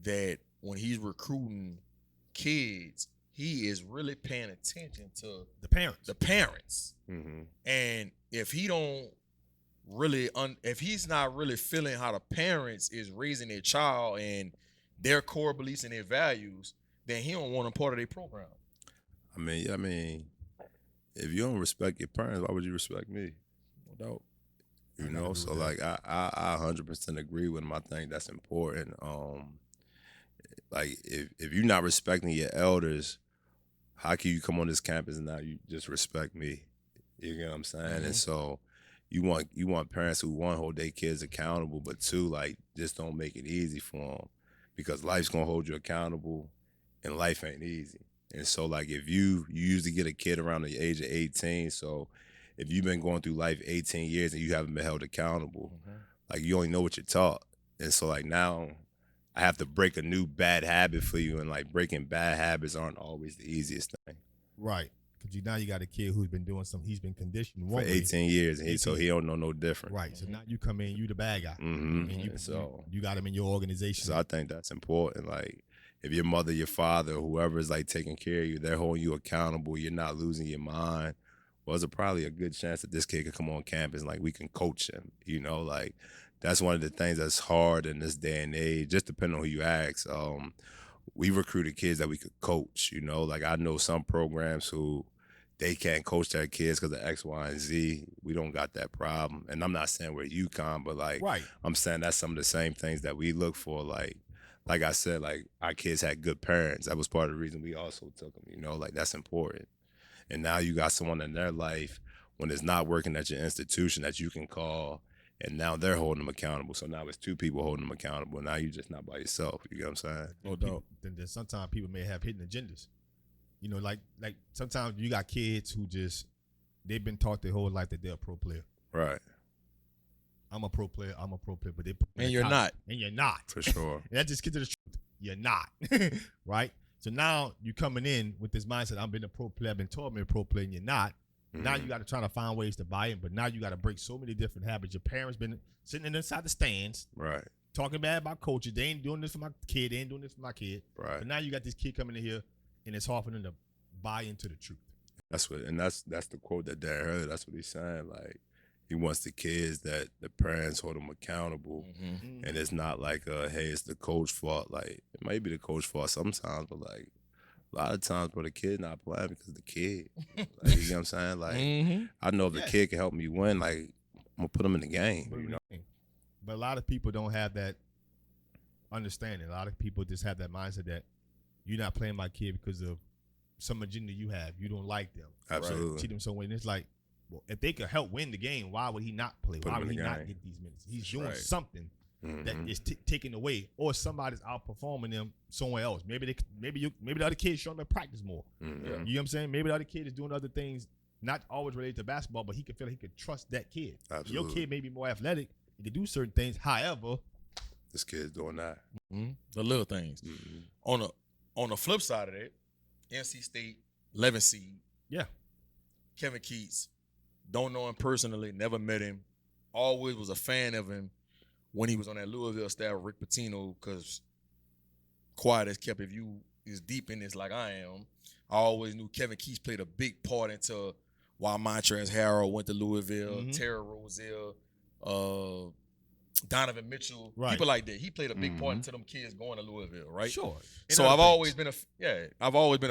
that when he's recruiting kids, he is really paying attention to the parents. And if he don't really, if he's not really feeling how the parents is raising their child and their core beliefs and their values, then he don't want them part of their program. I mean, if you don't respect your parents, why would you respect me? No doubt. You know, so like I 100% agree with him. I think that's important. Like if you're not respecting your elders, how can you come on this campus and now you just respect me? You get what I'm saying? And so you want parents who, one, hold their kids accountable, but 2, like just don't make it easy for them, because life's gonna hold you accountable, and life ain't easy. And so like if you usually get a kid around the age of 18, so if you've been going through life 18 years and you haven't been held accountable, like you only know what you're taught. And so like now I have to break a new bad habit for you, and like breaking bad habits aren't always the easiest thing. Right. Because now you got a kid who's been doing he's been conditioned for 18 years, and so he don't know no different. Right. So now you come in, you the bad guy. And you got him in your organization. So I think that's important. Like if your mother, your father, whoever is like taking care of you, they're holding you accountable, you're not losing your mind, well, there's probably a good chance that this kid could come on campus and like we can coach him, you know, like that's one of the things that's hard in this day and age, just depending on who you ask. We recruited kids that we could coach, you know, like I know some programs who they can't coach their kids because of X, Y, and Z. We don't got that problem. And I'm not saying we're UConn, but like I'm saying that's some of the same things that we look for. Like like I said, like our kids had good parents. That was part of the reason we also took them, you know, like that's important. And now you got someone in their life when it's not working at your institution that you can call, and now they're holding them accountable. So now it's two people holding them accountable. Now you're just not by yourself. You get what I'm saying? No doubt. Then sometimes people may have hidden agendas. You know, like sometimes you got kids who just, they've been taught their whole life that they're a pro player. Right. I'm a pro player, but they And you're not. And you're not. For sure. And that just gets to the truth. You're not. Right? So now you're coming in with this mindset, I've been a pro player, I've been taught me a pro player, and you're not. Mm-hmm. Now you got to try to find ways to buy in, but now you got to break so many different habits. Your parents been sitting inside the stands. Right. Talking bad about coaches. They ain't doing this for my kid. They ain't doing this for my kid. Right. But now you got this kid coming in here, and it's hard for them to buy into the truth. That's the quote that Dad heard. That's what he's saying. Like, he wants the kids that the parents hold them accountable, and it's not like, hey, it's the coach's fault. Like, it might be the coach's fault sometimes, but like a lot of times, bro, the kid not playing because of the kid. Like, you know what I'm saying? Like, I know if the kid can help me win, like, I'm gonna put him in the game. You know. But a lot of people don't have that understanding. A lot of people just have that mindset that you're not playing my kid because of some agenda you have. You don't like them. Absolutely. Right? Treat them so way. And it's like, well, if they could help win the game, why would he not play? Why would he not get these minutes? He's doing something that is taken away, or somebody's outperforming them somewhere else. Maybe the other kid showing them practice more. You know what I'm saying? Maybe the other kid is doing other things, not always related to basketball, but he could feel like he could trust that kid. Absolutely. Your kid may be more athletic, he can do certain things. However, this kid's doing that. The little things. On the flip side of that, NC State 11 seed. Yeah. Kevin Keats, don't know him personally, never met him. Always was a fan of him when he was on that Louisville staff, Rick Pitino, because quiet as kept, if you is deep in this like I am, I always knew Kevin Keats played a big part into why Montrezl Harrell went to Louisville, Terry Rozier, Donovan Mitchell, people like that. He played a big part into them kids going to Louisville, right? Sure. So I've always been a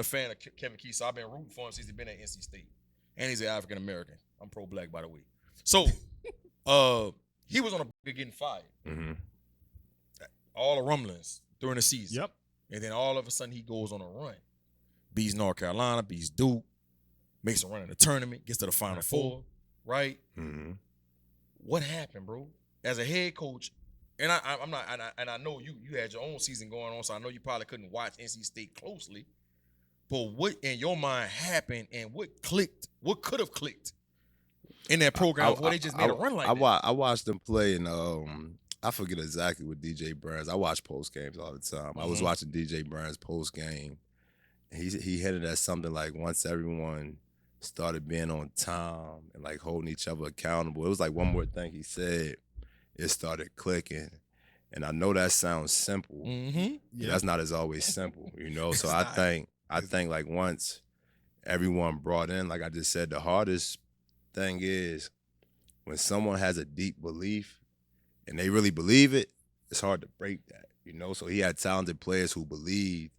fan of Kevin Keats. So I've been rooting for him since he's been at NC State, and he's an African American. I'm pro black, by the way. So, he was on a break getting fired. All the rumblings during the season. Yep. And then all of a sudden he goes on a run, beats North Carolina, beats Duke, makes a run in the tournament, gets to the Final Four, right? What happened, bro? As a head coach, and I'm not, and I know you had your own season going on, so I know you probably couldn't watch NC State closely. But what in your mind happened, and what clicked? What could have clicked in that program before they just made a run like that? I watched them play, and I forget exactly what DJ Burns. I watch post games all the time. I was watching DJ Burns post game. He hinted at something like once everyone started being on time and like holding each other accountable. It was like one more thing he said. It started clicking. And I know that sounds simple. That's not as always simple, you know? So I think like once everyone brought in, like I just said, the hardest thing is when someone has a deep belief and they really believe it, it's hard to break that, you know? So he had talented players who believed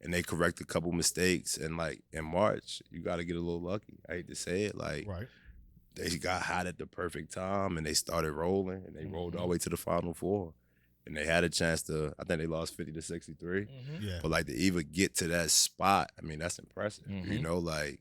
and they correct a couple mistakes. And like in March, you got to get a little lucky. I hate to say it. Like, they got hot at the perfect time and they started rolling and they rolled all the way to the Final Four. And they had a chance to, I think they lost 50-63. But like to even get to that spot, I mean, that's impressive. You know, like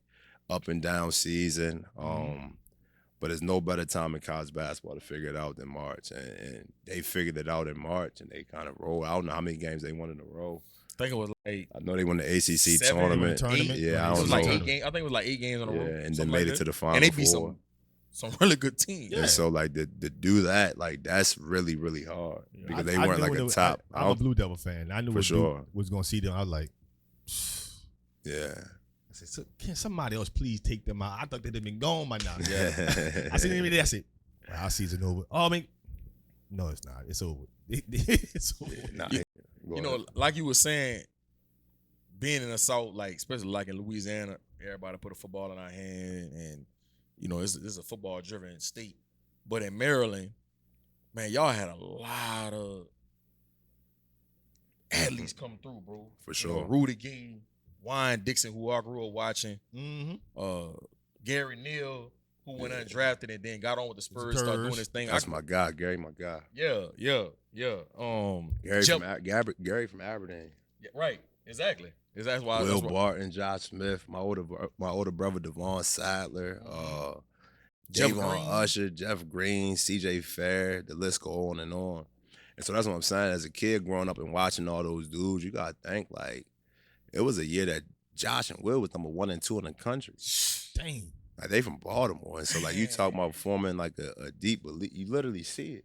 up and down season. But there's no better time in college basketball to figure it out than March. And they figured it out in March and they kind of rolled. I don't know how many games they won in a row. I think it was like I know they won the ACC tournament. Yeah, I don't know. Like 8 games. I think it was like 8 games in a row. Yeah, and then made it to the Final Four. And they beat some really good teams. And so like to do that, like that's really, really hard. Because they weren't like a top. I'm a Blue Devil fan. I knew for sure was gonna see them. I was like, yeah. I said, so, can somebody else please take them out? I thought they'd have been gone by now. I said, I said, well, our season over. Oh, I mean, no, it's not. It's over. It's over. You know, like you were saying, being in the South, like especially like in Louisiana, everybody put a football in our hand, and you know, this is a football-driven state. But in Maryland, man, y'all had a lot of athletes come through, bro. For sure. You know, Rudy Gay, Wine Dixon, who I grew up watching, Gary Neal, who went undrafted and then got on with the Spurs, started doing his thing. That's my guy, Gary, my guy. Yeah. Gary from Aberdeen. Yeah, right, exactly. That's why Will Barton, Josh Smith, my older brother Tevon Saddler, Javon Usher, Jeff Green, CJ Fair, the list go on. And so that's what I'm saying. As a kid growing up and watching all those dudes, you gotta think like it was a year that Josh and Will was number 1 and 2 in the country. Dang. Like they from Baltimore. And so like you talk about forming like a deep belief, you literally see it.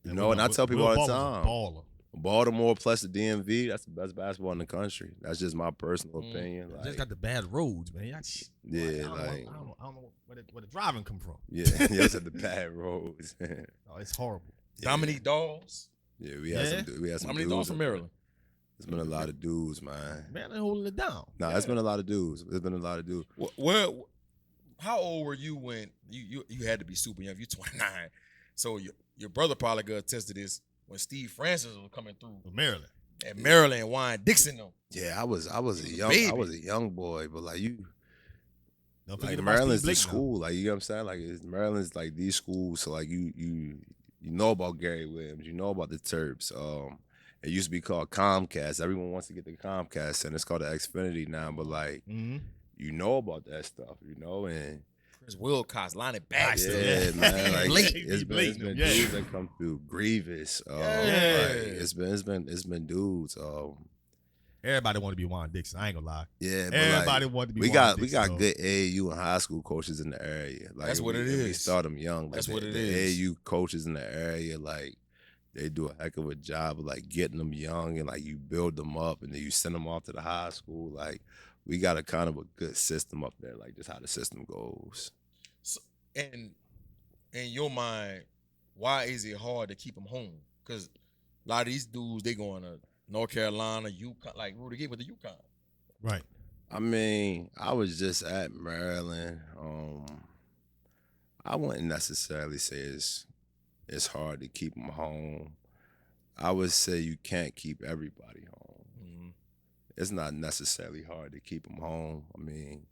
You know, and I tell people all the time. Baltimore plus the DMV, that's the best basketball in the country. That's just my personal opinion. Like, just got the bad roads, man. I don't know where the driving come from. Yeah, it's at the bad roads. Oh, it's horrible. Yeah. Dominique Dawes. Yeah, we had some Dominique Dawes from Maryland. There's been a lot of dudes, man. Maryland holding it down. No, it's been a lot of dudes. Well, how old were you when you had to be super young? You're 29, so your brother probably got attest to this. When Steve Francis was coming through Maryland, and Maryland and Wine Dixon though. Yeah, I was a young boy, but like you, like Maryland's the school, like you know what I'm saying, like Maryland's like these schools, so like you know about Gary Williams, you know about the Terps. It used to be called Comcast. Everyone wants to get the Comcast, and it's called the Xfinity now. But like you know about that stuff, you know, and. Wilcox, Lonnie Baxter. Yeah, man. Like, it's been dudes that come through. Grievous. Like, it's been dudes. Everybody want to be Juan Dixon. I ain't gonna lie. Yeah, but everybody want to be. We got good AAU and high school coaches in the area. Like that's what it is. We start them young. Like, that's what it the is. AAU coaches in the area, like they do a heck of a job of like getting them young and like you build them up and then you send them off to the high school. Like we got a kind of a good system up there. Like just how the system goes. So, and in your mind, why is it hard to keep them home? Because a lot of these dudes, they going to North Carolina, UConn, like Rudy Gay with the UConn. Right. I mean, I was just at Maryland. I wouldn't necessarily say it's hard to keep them home. I would say you can't keep everybody home. Mm-hmm. It's not necessarily hard to keep them home. I mean,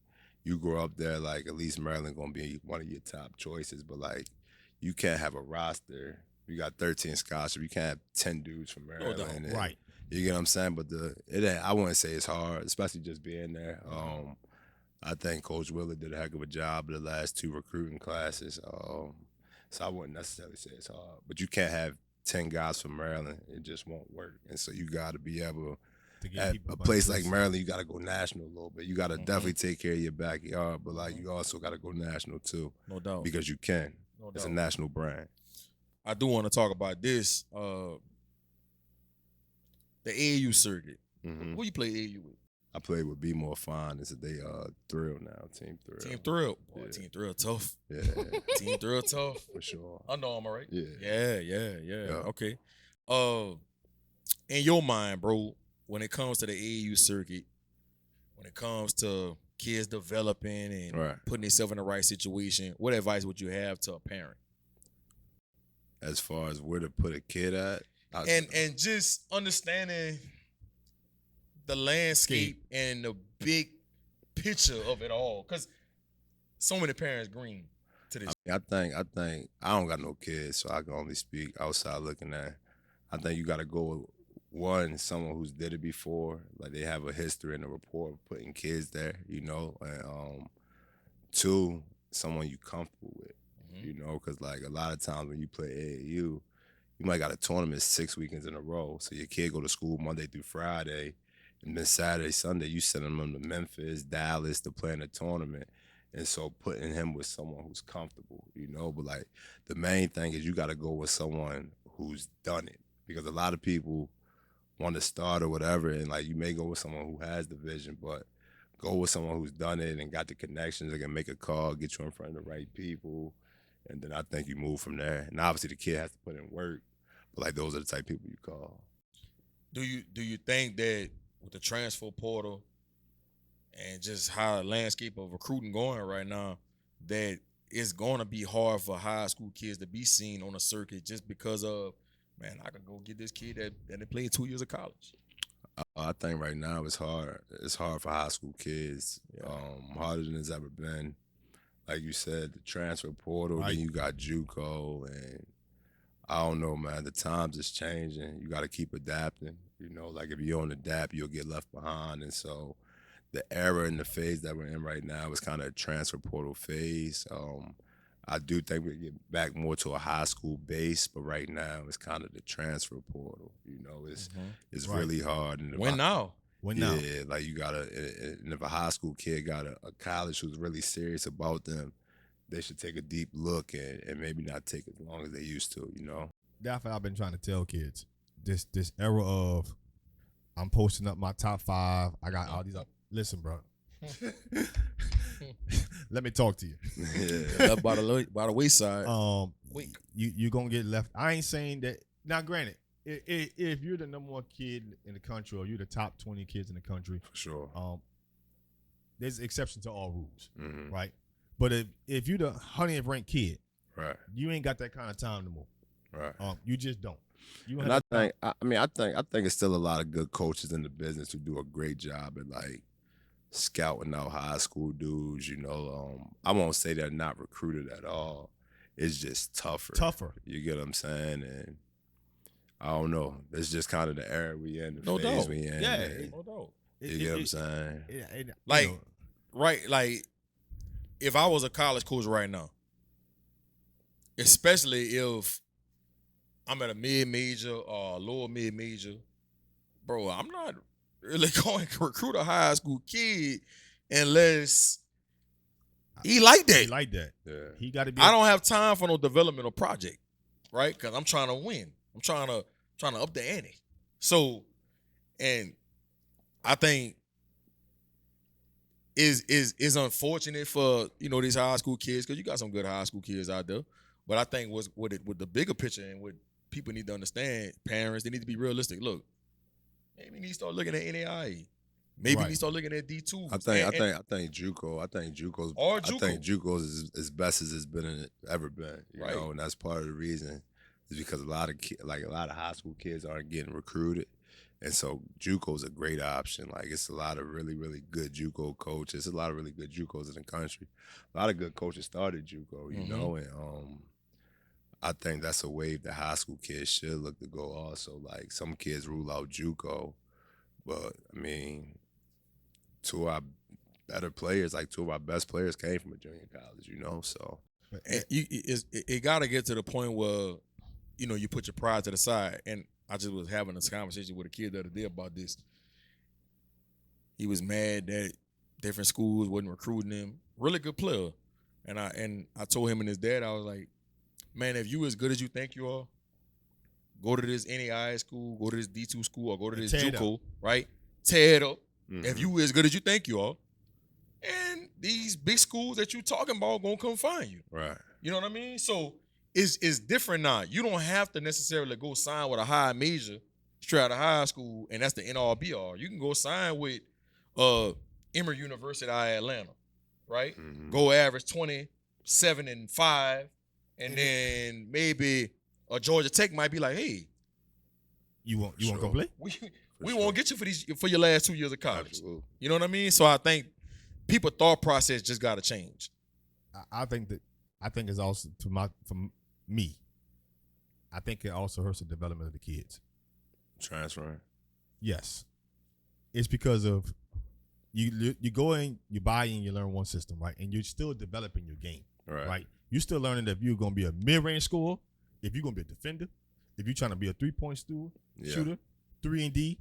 you grow up there, like, at least Maryland going to be one of your top choices, but, like, you can't have a roster. You got 13 scholarships. You can't have 10 dudes from Maryland. Right. You get what I'm saying? But I wouldn't say it's hard, especially just being there. I think Coach Willard did a heck of a job of the last 2 recruiting classes. So I wouldn't necessarily say it's hard. But you can't have 10 guys from Maryland. It just won't work. And so you got to be able at a place like Maryland, you got to go national a little bit. You got to definitely take care of your backyard, but like you also got to go national too. No doubt. Because you can. No doubt. It's a national brand. I do want to talk about this. The AAU circuit. Mm-hmm. Who you play AAU with? I played with Be More Fine. It's Thrill now. Team Thrill. Team Thrill. Boy, yeah. Team Thrill tough. Yeah. Team Thrill tough. For sure. Under Armour, right? Yeah. Yeah. Okay. In your mind, bro, when it comes to the AAU circuit, when it comes to kids developing and putting themselves in the right situation, what advice would you have to a parent? As far as where to put a kid at? And just understanding the landscape and the big picture of it all. Because so many parents green to this. I think I don't got no kids, so I can only speak outside looking at. I think you got to go with one, someone who's did it before, like they have a history and a rapport of putting kids there, you know. And 2, someone you comfortable with, you know, because like a lot of times when you play AAU, you might got a tournament 6 weekends in a row. So your kid go to school Monday through Friday, and then Saturday, Sunday, you send them to Memphis, Dallas to play in a tournament. And so putting him with someone who's comfortable, you know. But like the main thing is you got to go with someone who's done it, because a lot of people want to start or whatever, and like you may go with someone who has the vision, but go with someone who's done it and got the connections that can make a call, get you in front of the right people, and then I think you move from there. And obviously the kid has to put in work, but like those are the type of people you call. Do you think that with the transfer portal and just how the landscape of recruiting going right now, that it's going to be hard for high school kids to be seen on a circuit just because of, man, I could go get this kid that they played 2 years of college? I think right now it's hard. It's hard for high school kids, harder than it's ever been. like you said, the transfer portal. Right. Then you got JUCO, and I don't know, man. The times is changing. You got to keep adapting. You know, like if you don't adapt, you'll get left behind. And so, the era and the phase that we're in right now is kind of a transfer portal phase. I do think we get back more to a high school base, but right now it's kind of the transfer portal. You know, it's Right. really hard. And When now? Yeah, like you gotta, and if a high school kid got a college who's really serious about them, they should take a deep look and maybe not take as long as they used to, you know? That's what I've been trying to tell kids. This era of I'm posting up my top 5. I got all these up. Listen, bro. Let me talk to you. Yeah. Left by the wayside. You gonna get left. I ain't saying that. Now, granted, if you're the number 1 kid in the country or you're the top 20 kids in the country, For sure. there's exception to all rules, Mhm. right? But if you're the 100th ranked kid, Right. you ain't got that kind of time no more. Right. You just don't. You And I think it's still a lot of good coaches in the business who do a great job at like scouting out high school dudes. You know, I won't say they're not recruited at all. It's just tougher. You get what I'm saying? And I don't know. It's just kind of the era we in, the No phase doubt. we in. Yeah. and No doubt. you get what I'm saying? Like, right, like if I was a college coach right now, especially if I'm at a mid-major or a lower mid-major, bro, I'm not really going to recruit a high school kid unless he like that. He like that. Yeah. He got to be. I don't have time for no developmental project, right? Because I'm trying to win. I'm trying to up the ante. So, and I think is unfortunate for these high school kids, because you got some good high school kids out there. But I think with the bigger picture and what people need to understand, parents, they need to be realistic. Look, maybe we need to start looking at NAIA. Maybe we need to start looking at D2. I think JUCO. I think JUCO's is as best as it's been ever been. You know, and that's part of the reason is because a lot of high school kids aren't getting recruited. And so JUCO is a great option. Like, it's a lot of really, really good JUCO coaches. A lot of really good JUCOs in the country. A lot of good coaches started JUCO, you know, and I think that's a wave that high school kids should look to go also. Like, some kids rule out JUCO, but, I mean, 2 of our better players, like 2 of our best players came from a junior college, you know, so. It got to get to the point where, you put your pride to the side. And I just was having this conversation with a kid the other day about this. He was mad that different schools wasn't recruiting him. Really good player. And I told him and his dad, I was like, man, if you as good as you think you are, go to this NAIA school, go to this D2 school, or go to this JUCO, right? Tear it up. Mm-hmm. If you as good as you think you are, and these big schools that you talking about gonna come find you. Right. You know what I mean? So it's different now. You don't have to necessarily go sign with a high major straight out of high school, and that's the NRBR. You can go sign with Emory University out of Atlanta, right? Mm-hmm. Go average 27 and 5, and then maybe a Georgia Tech might be like, hey, you want to come play? We won't get you for your last 2 years of college. Absolutely. You know what I mean? So I think people thought process just got to change. I think it's also from me. I think it also hurts the development of the kids. Transferring. Yes, it's because of you go in, you buy in, you learn one system, right, and you're still developing your game, right? You're still learning if you're gonna be a mid-range scorer, if you're gonna be a defender, if you're trying to be a 3-point shooter, 3-and-D,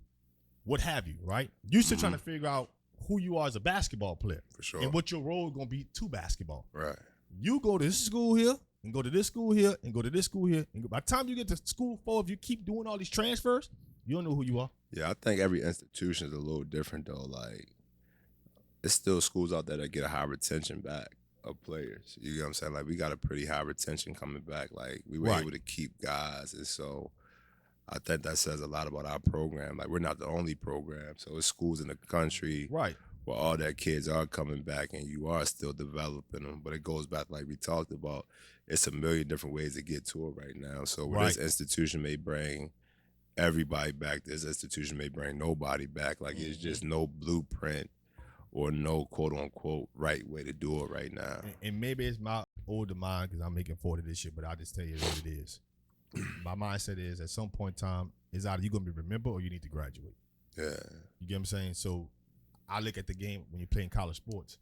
what have you, right? You're still trying to figure out who you are as a basketball player, for sure, and what your role is gonna be to basketball. Right. You go to this school here, and go to this school here, and go to this school here, and by the time you get to school 4, if you keep doing all these transfers, you don't know who you are. Yeah, I think every institution is a little different though. Like, there's still schools out there that get a high retention back of players. You know what I'm saying? Like, we got a pretty high retention coming back. Like, we were able to keep guys, and so I think that says a lot about our program. Like, we're not the only program. So it's schools in the country where all their kids are coming back and you are still developing them. But it goes back, like we talked about, it's a million different ways to get to it right now. So where this institution may bring everybody back, this institution may bring nobody back. Like, it's just no blueprint or no quote unquote right way to do it right now. And maybe it's my older mind because I'm making 40 this year, but I'll just tell you what it is. My mindset is at some point in time, it's either you're going to be remembered or you need to graduate. Yeah. You get what I'm saying? So I look at the game when you're playing college sports.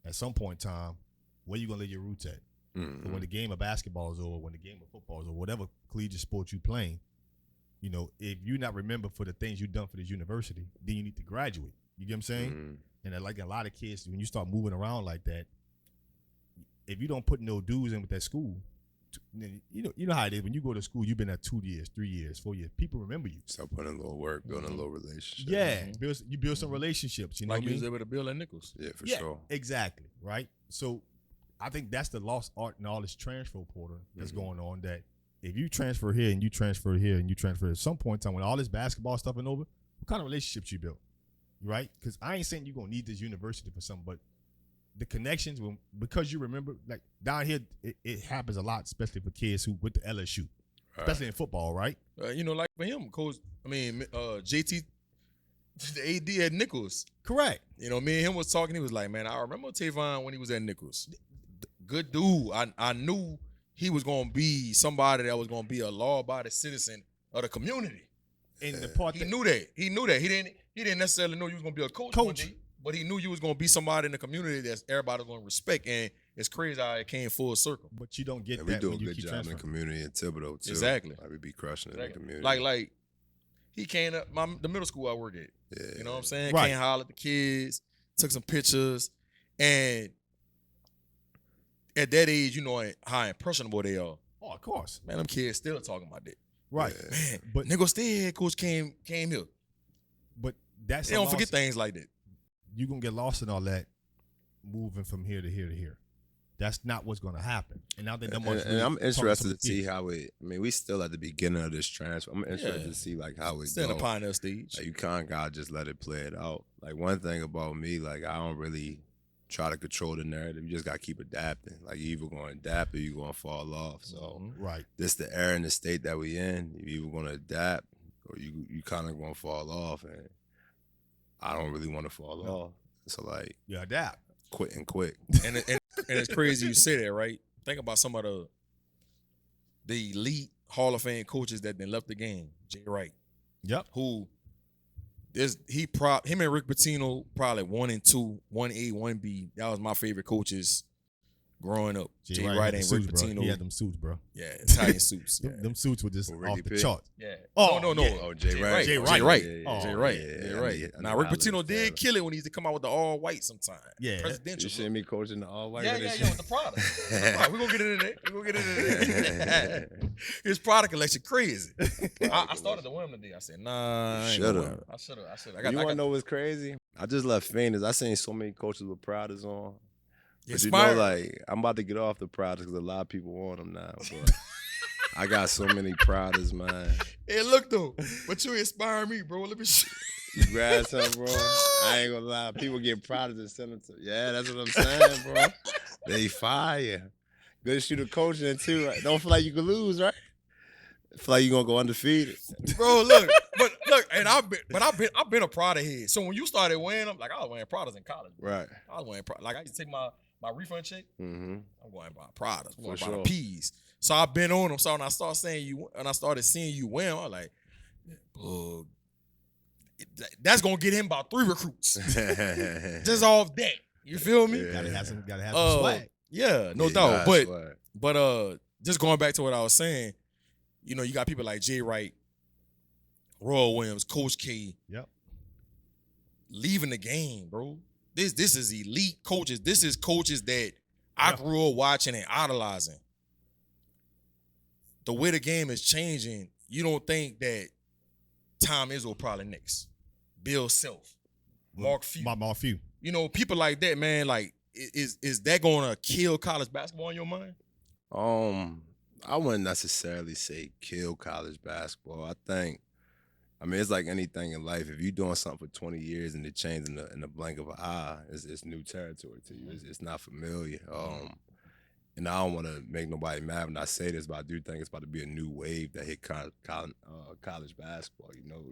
At some point in time, where you going to lay your roots at? Mm-hmm. So when the game of basketball is over, when the game of football is over, whatever collegiate sport you playing, you know, if you're not remembered for the things you've done for this university, then you need to graduate. You get what I'm saying? Mm-hmm. And like a lot of kids, when you start moving around like that, if you don't put no dues in with that school, you know how it is. When you go to school, you've been there 2 years, 3 years, 4 years. People remember you. Start putting a little work, building a little relationship. Yeah, you build some relationships. You know like what you I was mean? able to build at Nicholls. Yeah, for sure. Exactly, right? So I think that's the lost art and all this transfer portal that's going on, that if you transfer here and you transfer here and you transfer at some point in time when all this basketball stuff is over, what kind of relationships you build, right? Because I ain't saying you're going to need this university for something, but the connections, because you remember, like down here, it happens a lot, especially for kids who went to LSU, especially in football, right? You know, like for him, JT, the AD at Nicholls. Correct. You know, me and him was talking. He was like, man, I remember Tevon when he was at Nicholls. Good dude. I knew he was going to be somebody that was going to be a law-abiding citizen of the community. And the part he knew that. He didn't necessarily know you was going to be a coach. One day, but he knew you was going to be somebody in the community that everybody's going to respect. And it's crazy how it came full circle. But you don't get And that we do when a you good keep job transferring. in the community in Thibodeau, too. Exactly. Like, we be crushing it in the community. Like he came up, the middle school I work at. Yeah. You know what I'm saying? Right. Came holler at the kids, took some pictures. And at that age, you know how impressionable they are. Oh, of course. Man, them kids still talking about that. Right. Yeah. Man, But Nicholls State head coach came here. But that's They don't forget things like that. You're going to get lost in all that moving from here to here to here. That's not what's going to happen. And I think and I'm interested to see how it. I mean, we still at the beginning of this transfer. I'm interested to see like how it Still in the goes. pioneer stage. Like, you kind of gotta just let it play it out. Like, one thing about me, like, I don't really try to control the narrative. You just gotta keep adapting. Like, you either gonna adapt or you gonna fall off. So right. this the era and the state that we in. You either gonna adapt or you kind of gonna fall off. And I don't really want to fall off. So like, You adapt. quick. And it's crazy you say that, right? Think about some of the elite Hall of Fame coaches that then left the game. Jay Wright. Yep. Who him and Rick Pitino probably 1 and 2, 1A, 1B. That was my favorite coaches growing up. Jay Wright and Rick Pitino. He had them suits, bro. Yeah, Italian suits. Yeah. Them suits were just Ricky off the Pitt. chart. Yeah. Oh, no. yeah. Oh, Jay Wright. Jay Wright. Wright. Yeah. Jay Wright. Yeah, Jay I Wright. need- I Now, know Rick how to Pitino look did at kill it when he used to come out with the all white sometime. Yeah. Presidential. You seen me coaching the all white? Yeah, with the product. We're going to get into that. His product collection crazy. I started to wear him today. I said, nah. I Shoulda. should have. You want to know what's crazy? I just left Phoenix. I seen so many coaches with Pradas on. But you know, like, I'm about to get off the Pradas because a lot of people want them now. But I got so many Pradas, man. Hey, look, though. But you inspire me, bro. Let me show You grab some, bro. I ain't gonna lie. People get Pradas and send them to. Yeah, that's what I'm saying, bro. They fire. Good shooter coaching too. Right? Don't feel like you can lose, right? Feel like you gonna go undefeated. Bro, look. But look, and I've been a Prada head. So when you started wearing them, like I was wearing Pradas in college. Bro. Right. I was wearing Prada. Like I used to take my refund check. Mm-hmm. I'm going to buy Pradas. I'm going to For buy sure. the P's. So I've been on them. So when I started seeing you wear them, I was like, oh, that's gonna get him about 3 recruits. Just off that. You feel me? Yeah. Gotta have some swag. Yeah, no doubt. But just going back to what I was saying, you know, you got people like Jay Wright, Roy Williams, Coach K. Yep. Leaving the game, bro. This is elite coaches. This is coaches that I grew up watching and idolizing. The way the game is changing, you don't think that Tom Izzo probably next. Bill Self, Mark Few. Mark Few. You know, people like that, man, like, is that going to kill college basketball in your mind? I wouldn't necessarily say kill college basketball. I mean, it's like anything in life. If you're doing something for 20 years and it changes in the blink of an eye, it's new territory to you. It's not familiar. And I don't want to make nobody mad when I say this, but I do think it's about to be a new wave that hit college basketball. You know,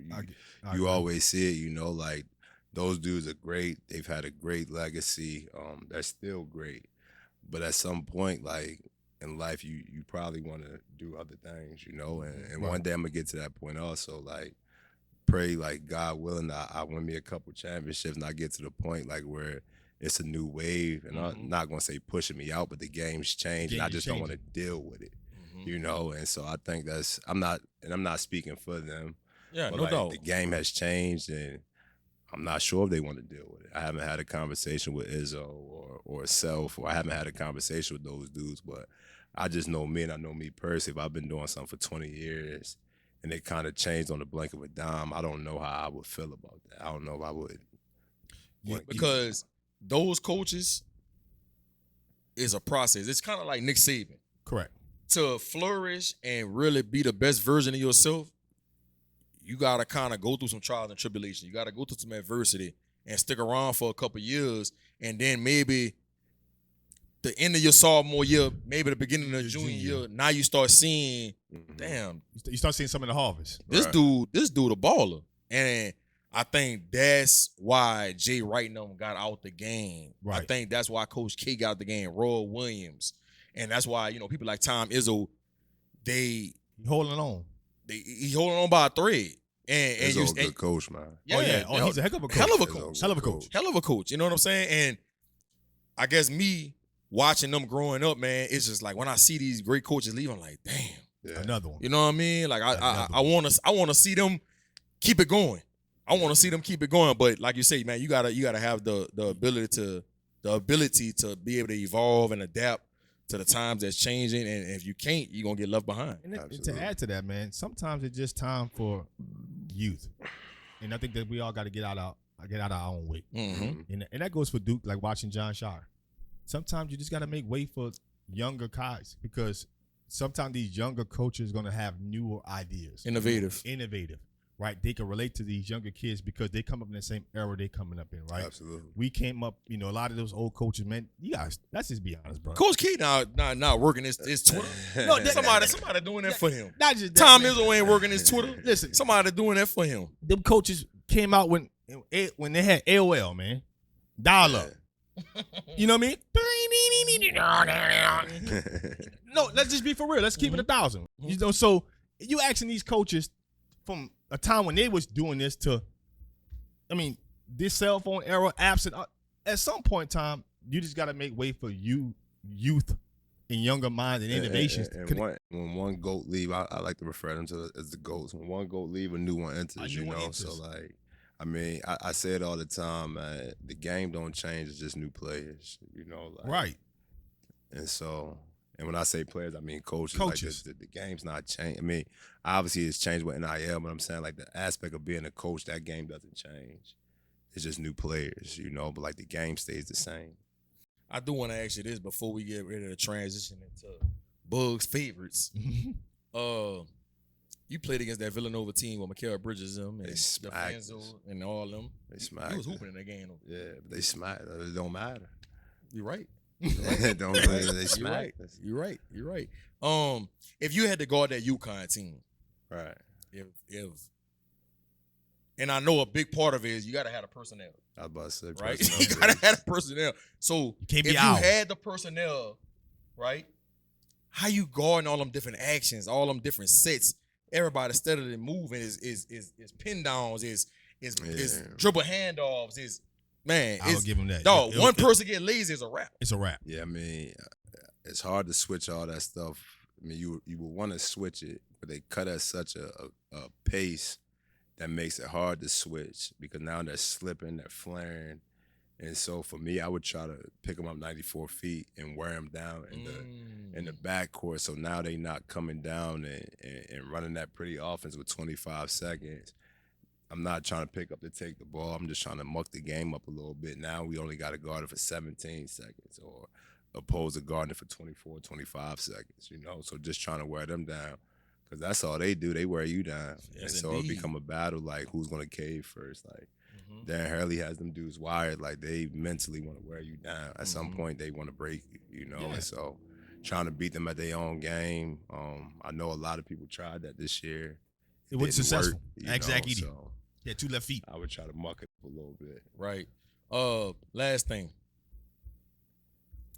you always see it. You know, like those dudes are great. They've had a great legacy. They're still great. But at some point, like, in life, you probably want to do other things, you know? And Right. one day I'm going to get to that point also, like, pray, like, God willing, I win me a couple championships and I get to the point, like, where it's a new wave. And I'm not going to say pushing me out, but the game's changed, and I just don't want to deal with it, you know? And so I think I'm not speaking for them. Yeah, but no like, doubt. the game has changed, and I'm not sure if they want to deal with it. I haven't had a conversation with Izzo or Self, or I haven't had a conversation with those dudes, but I just know me, and I know me personally. If I've been doing something for 20 years and it kind of changed on the blink of a dime, I don't know how I would feel about that. I don't know if I would. Yeah, because those coaches is a process. It's kind of like Nick Saban. Correct. To flourish and really be the best version of yourself, you got to kind of go through some trials and tribulations. You got to go through some adversity and stick around for a couple years. And then maybe the end of your sophomore year, maybe the beginning of junior year, now you start seeing, damn. You start seeing some of the harvest. This dude a baller. And I think that's why Jay Wright and them got out the game. Right. I think that's why Coach K got out the game, Roy Williams. And that's why, you know, people like Tom Izzo, He holding on. he holding on by a thread. And Izzo's a good coach, man. Yeah, he's a heck of a coach. Hell of a Izzo's coach. Hell of a coach. Hell of a coach. You know what I'm saying? And I guess me watching them growing up, man, it's just like when I see these great coaches leave, I'm like, damn. Yeah. Another one. You know what I mean? Like I want to see them keep it going. I want to see them keep it going. But like you say, man, you gotta have the ability to be able to evolve and adapt to the times that's changing. And if you can't, you're gonna get left behind. And to add to that, man, sometimes it's just time for youth, and I think that we all got to get out our own way. And that goes for Duke, like watching John Shire. Sometimes you just got to make way for younger guys, because sometimes these younger coaches are going to have newer ideas. Innovative, right? They can relate to these younger kids because they come up in the same era they coming up in, right? Absolutely. We came up, you know, a lot of those old coaches, man, you guys, let's just be honest, bro. Coach K not working his Twitter. No, somebody doing that for him. Not just that, Tom man. Izzo ain't working his Twitter. Listen, Somebody doing that for him. them coaches came out when they had AOL, man. Dial up. You know what I mean? No, let's just be for real. Let's keep it 1,000. You know, so you asking these coaches from a time when they was doing this to, I mean, this cell phone era, apps, at some point in time, you just got to make way for youth and younger minds and innovations. And when one GOAT leave, I like to refer them to as the GOATs. When one GOAT leave, a new one enters, you know? So, like, I mean, I say it all the time, man. The game don't change. It's just new players, you know? Like, Right. And so, and when I say players, I mean coaches. Coaches. Like the game's not changed. I mean, obviously it's changed with NIL, but I'm saying, like, the aspect of being a coach, that game doesn't change. It's just new players, you know? But, like, the game stays the same. I do want to ask you this before we get ready to transition into Bug's favorites. You played against that Villanova team with Mikal Bridges and DeFenzo and all them. They smacked. He was hooping in that game. Though. Yeah, but they smacked. It don't matter. You're right. It don't matter. They smacked. You're right. If you had to guard that UConn team, Right. If and I know a big part of it is you got to have the personnel. I was about to say, right? You got to have the personnel. So can't be if out. you had the personnel, right, how you guarding all them different actions, all them different sets? Everybody steadily moving is pin downs, is dribble handoffs, is man. I'll give him that. Dog, one person get lazy is a wrap. It's a wrap. Yeah, I mean, it's hard to switch all that stuff. I mean, you would want to switch it, but they cut at such a pace that makes it hard to switch because now they're slipping, they're flaring. And so for me, I would try to pick them up 94 feet and wear them down in the backcourt. So now they not coming down and running that pretty offense with 25 seconds. I'm not trying to pick up to take the ball. I'm just trying to muck the game up a little bit. Now we only got to guard it for 17 seconds or opposed to guarding it for 24, 25 seconds, you know? So just trying to wear them down because that's all they do. They wear you down. Yes, and so indeed. it become a battle, like who's going to cave first, like. Dan Hurley has them dudes wired like they mentally want to wear you down. At some point, they want to break you, you know? Yeah. And so trying to beat them at their own game, I know a lot of people tried that this year. It wasn't didn't successful. work, you Ask Zach know, Edey. so. Yeah, 2 left feet. I would try to muck it up a little bit. Right. Last thing.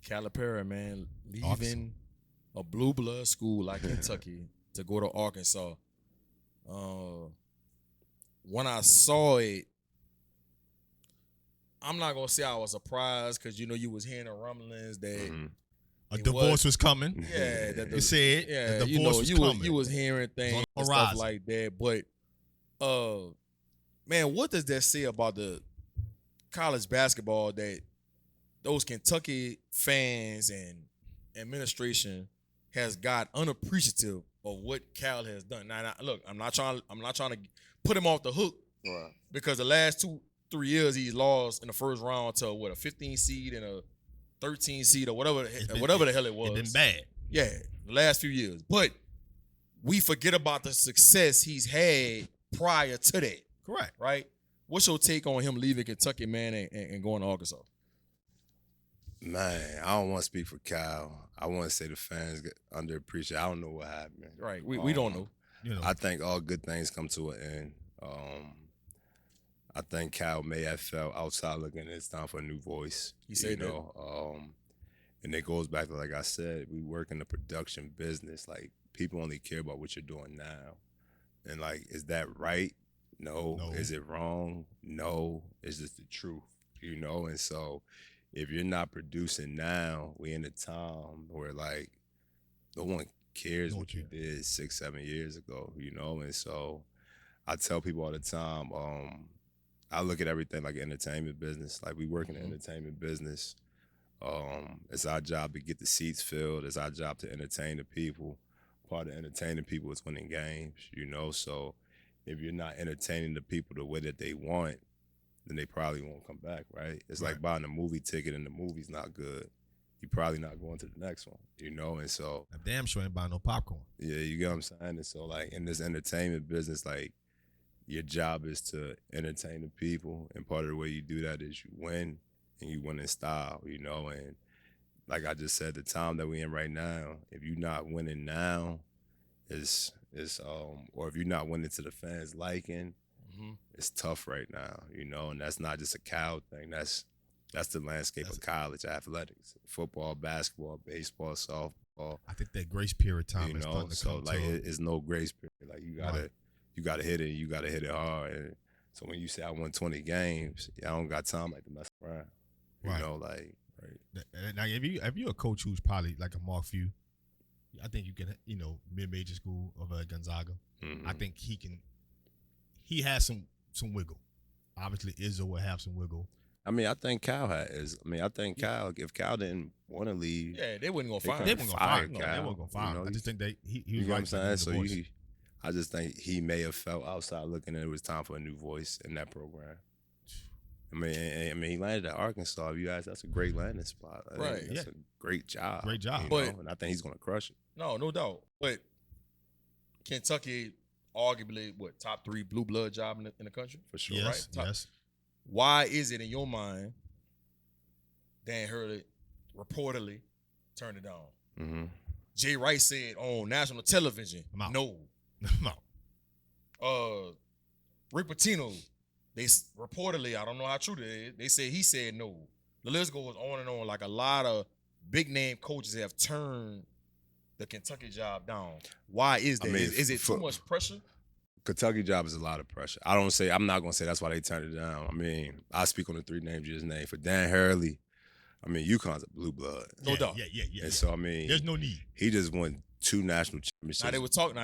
Calipari, man, leaving a blue blood school like Kentucky to go to Arkansas. When I saw it, I'm not gonna say I was surprised because you was hearing the rumblings that a divorce was coming. Yeah, you said the divorce was coming. You was hearing things and stuff like that. But man, what does that say about the college basketball that those Kentucky fans and administration has got unappreciative of what Cal has done? Now look, I'm not trying to put him off the hook, Right. because the last 2-3 years he's lost in the first round to a 15 seed and a 13 seed or whatever the hell it was. It's been bad. Yeah, the last few years. But we forget about the success he's had prior to that. Correct. Right? What's your take on him leaving Kentucky, man, and going to Arkansas? Man, I don't want to speak for Cal. I want to say the fans get underappreciated. I don't know what happened. Right. We don't know. I think all good things come to an end. I think Cal may have felt outside looking. It's time for a new voice. He said that. And it goes back to, like I said, we work in the production business. Like, people only care about what you're doing now. And, like, is that right? No. Is it wrong? No. It's just the truth, And so if you're not producing now, we in a time where, like, no one cares what you did 6-7 years ago, And so I tell people all the time, I look at everything like an entertainment business. Like, we work in the entertainment business. It's our job to get the seats filled. It's our job to entertain the people. Part of entertaining people is winning games, So if you're not entertaining the people the way that they want, then they probably won't come back, right? It's like buying a movie ticket and the movie's not good. You're probably not going to the next one, And so I'm damn sure ain't buying no popcorn. Yeah, you get what I'm saying? And so, like, in this entertainment business, like, your job is to entertain the people, and part of the way you do that is you win, and you win in style, And like I just said, the time that we're in right now, if you're not winning now, or if you're not winning to the fans' liking, it's tough right now, And that's not just a Cal thing. That's the landscape of college athletics: football, basketball, baseball, softball. I think that grace period time is starting to come. So, like, it's no grace period. Like, you gotta hit it. You gotta hit it hard. And so when you say I won 20 games, I don't got time like to mess around. Right. Now, if you're a coach who's probably like a Mark Few, I think you can, mid-major school of Gonzaga. I think he has some wiggle. Obviously, Izzo will have some wiggle. I mean, I think Cal Cal, if Cal didn't want to leave, they wasn't gonna fire him. They weren't gonna fire him. I just think he was right. What I'm saying? So I just think he may have felt outside looking, and it was time for a new voice in that program. I mean, he landed at Arkansas. If you ask, that's a great landing spot. Right. That's a great job. Great job. And I think he's going to crush it. No doubt. But Kentucky, arguably, top 3 blue blood job in the country? For sure. Yes, right? Yes. Why is it in your mind Dan Hurley reportedly turned it down? Jay Wright said on national television, no. Rick Pitino, they reportedly, I don't know how true that is, they said he said no. The list goes on and on. Like, a lot of big name coaches have turned the Kentucky job down. Why is that? Is it too much pressure? Kentucky job is a lot of pressure. I'm not going to say that's why they turned it down. I mean, I speak on the 3 names you just named. For Dan Hurley, I mean, UConn's a blue blood. No doubt. Yeah. And so, I mean, there's no need. He just won 2 national championships. Now they were talking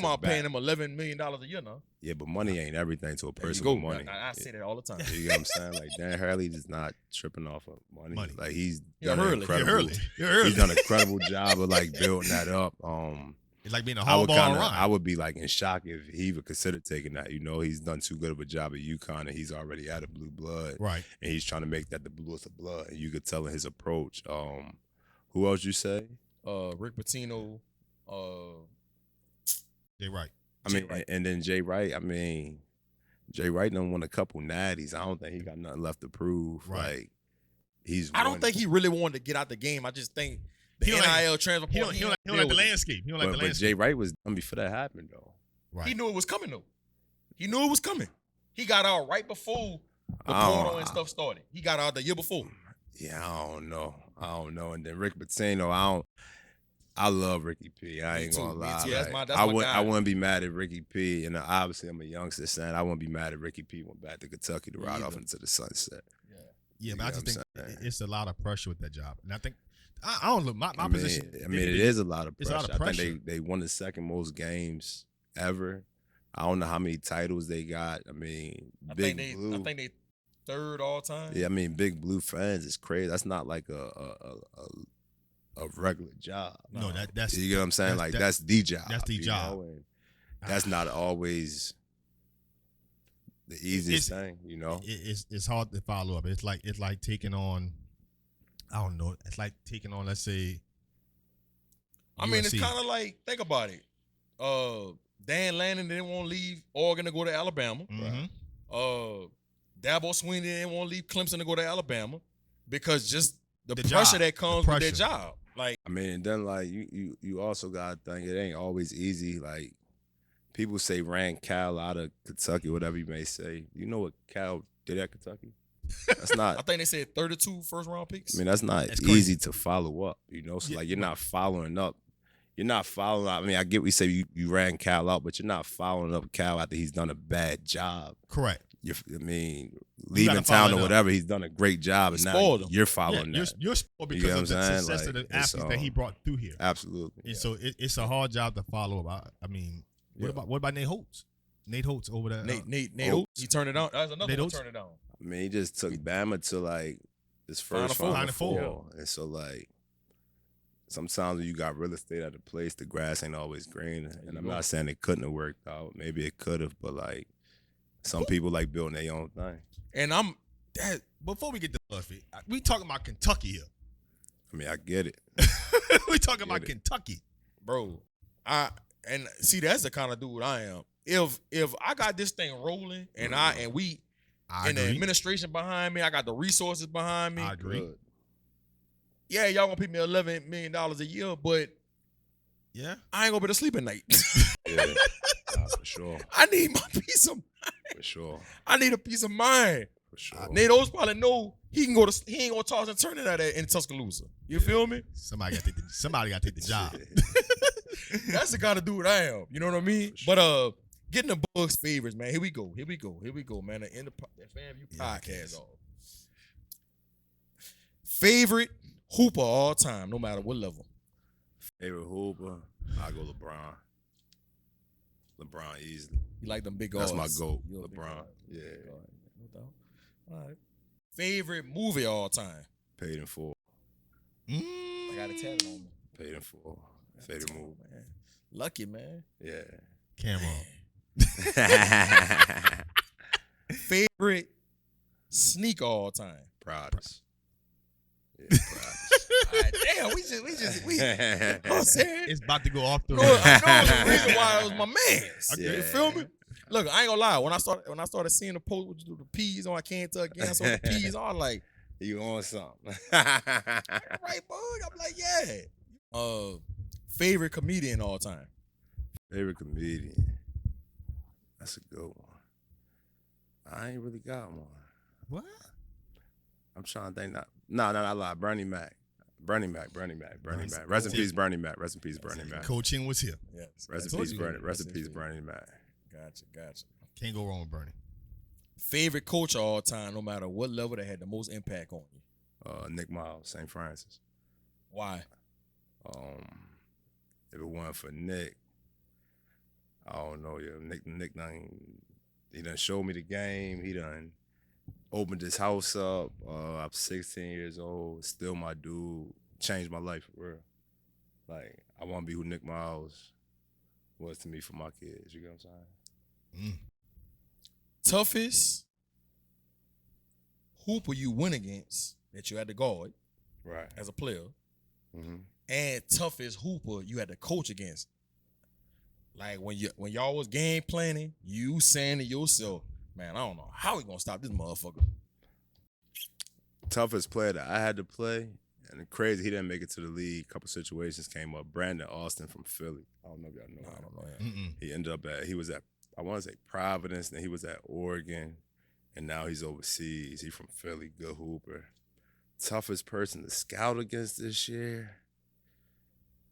about paying him $11 million a year now. Yeah, but money ain't everything to a person with money. I say that all the time. You get what I'm saying? Like, Dan Hurley is not tripping off of money. Like, he's done an incredible job of, like, building that up. It's like being a hard ball run. I would be, like, in shock if he even considered taking that. He's done too good of a job at UConn, and he's already out of blue blood. Right. And he's trying to make that the bluest of blood. And you could tell in his approach. Who else you say? Rick Pitino. Jay Wright. And then Jay Wright. I mean, Jay Wright done won a couple natties. I don't think he got nothing left to prove. Right. Like, I don't think he really wanted to get out the game. I just think the NIL transfer. He don't like the landscape. But Jay Wright was done before that happened, though. Right. He knew it was coming, though. He knew it was coming. He got out right before the portal and stuff started. He got out the year before. Yeah, I don't know. And then Rick Pitino, I love Ricky P. I ain't gonna lie. Yeah, like, that's my guy. I wouldn't be mad at Ricky P. And obviously, I'm a youngster, son. I wouldn't be mad at Ricky P. Went back to Kentucky to ride off into the sunset. Yeah, but I just think it's a lot of pressure with that job, and I think I don't know my position. I mean, it is a lot of pressure. It's a lot of pressure. I think they won the second most games ever. I don't know how many titles they got. I mean, I think they third all time. Yeah, I mean, Big Blue fans is crazy. That's not like a regular job. No, that's you get what I'm saying. That's the job. That's the job. And that's not always the easiest thing. You know, it's hard to follow up. It's like taking on. I don't know. It's like taking on, let's say. I mean, it's kind of like, think about it. Dan Lannon didn't want to leave Oregon to go to Alabama. Mm-hmm. Dabo Swinney didn't want to leave Clemson to go to Alabama because just the pressure that comes with their job. Like, I mean, and then like you also got to think it ain't always easy. Like, people say ran Cal out of Kentucky, whatever you may say. You know what Cal did at Kentucky? That's not. I think they said 32 first-round picks. I mean, that's not easy to follow up. You know, so like you're not following up. You're not following up. I mean, I get what you say you ran Cal out, but you're not following up Cal after he's done a bad job. Correct. Leaving town or whatever, he's done a great job, and now you're following that. You're spoiled because of the success of the athletes that he brought through here. Absolutely. And so it's a hard job to follow up. I mean, what about Nate Holtz? Nate Holtz over there. Nate Holtz. He turned it down. That was another one turned it down. I mean, he just took Bama to like this first Final Four. And so like sometimes when you got real estate at a place, the grass ain't always green. And I'm not saying it couldn't have worked out. Maybe it could have, but like some people like building their own thing. And before we get to Buffy, we talking about Kentucky here. I mean, I get it. We talking about Kentucky, bro. And see, that's the kind of dude I am. If I got this thing rolling and we in the administration behind me, I got the resources behind me. I agree. Yeah, y'all gonna pay me $11 million a year, but I ain't gonna be able to sleep at night. For sure. I need my peace of mind. For sure. I need a peace of mind. For sure. Nate O's probably know he ain't gonna toss and turn it out in Tuscaloosa. You feel me? Somebody gotta take the job. That's the kind of dude I am. You know what I mean? Sure. But getting the Bucks favorites, man. Here we go, man. The end of the FanvVew podcast off. Favorite hooper all time, no matter what level. Favorite hooper, I go LeBron. LeBron easily. You like them big guards? That's my GOAT, LeBron. Yeah. All right. Favorite movie all time? Paid in Full. I got a tattoo on me. Paid in Full. Favorite movie, man. Lucky, man. Yeah. Cameron. Favorite sneaker all time? Pradas. Yeah, Pradas. Right, damn, it's about to go off the I know the reason why it was my man's. Yeah. You feel me? Look, I ain't gonna lie. When I started seeing the post with the P's on, I can't tell again. I saw the P's on, like, you on something? Right, bug. I'm like, yeah. Favorite comedian all time? Favorite comedian? That's a good one. I ain't really got one. What? I'm trying to think. No, I lie. Bernie Mac. Rest in peace, Bernie Mac. Rest in peace, Bernie Mac. Coaching was here. Yes. Rest in peace, Bernie. Rest in peace, Bernie Mac. Gotcha. Can't go wrong with Bernie. Favorite coach of all time, no matter what level, that had the most impact on you? Nicholls St. Francis. Why? If it wasn't for Nick, I don't know. Nick he done showed me the game. He done opened his house up. I'm 16 years old. Still my dude. Changed my life for real. Like, I want to be who Nick Miles was to me for my kids. You get what I'm saying? Toughest hooper you went against that you had to guard, right, as a player, and toughest hooper you had to coach against. Like when y'all was game planning, you saying to yourself, man, I don't know how we gonna stop this motherfucker. Toughest player that I had to play, and crazy, he didn't make it to the league. A couple situations came up. Brandon Austin from Philly. I don't know if y'all know. I don't know him. He ended up he was at I want to say Providence, then he was at Oregon, and now he's overseas. He from Philly, good hooper. Toughest person to scout against this year?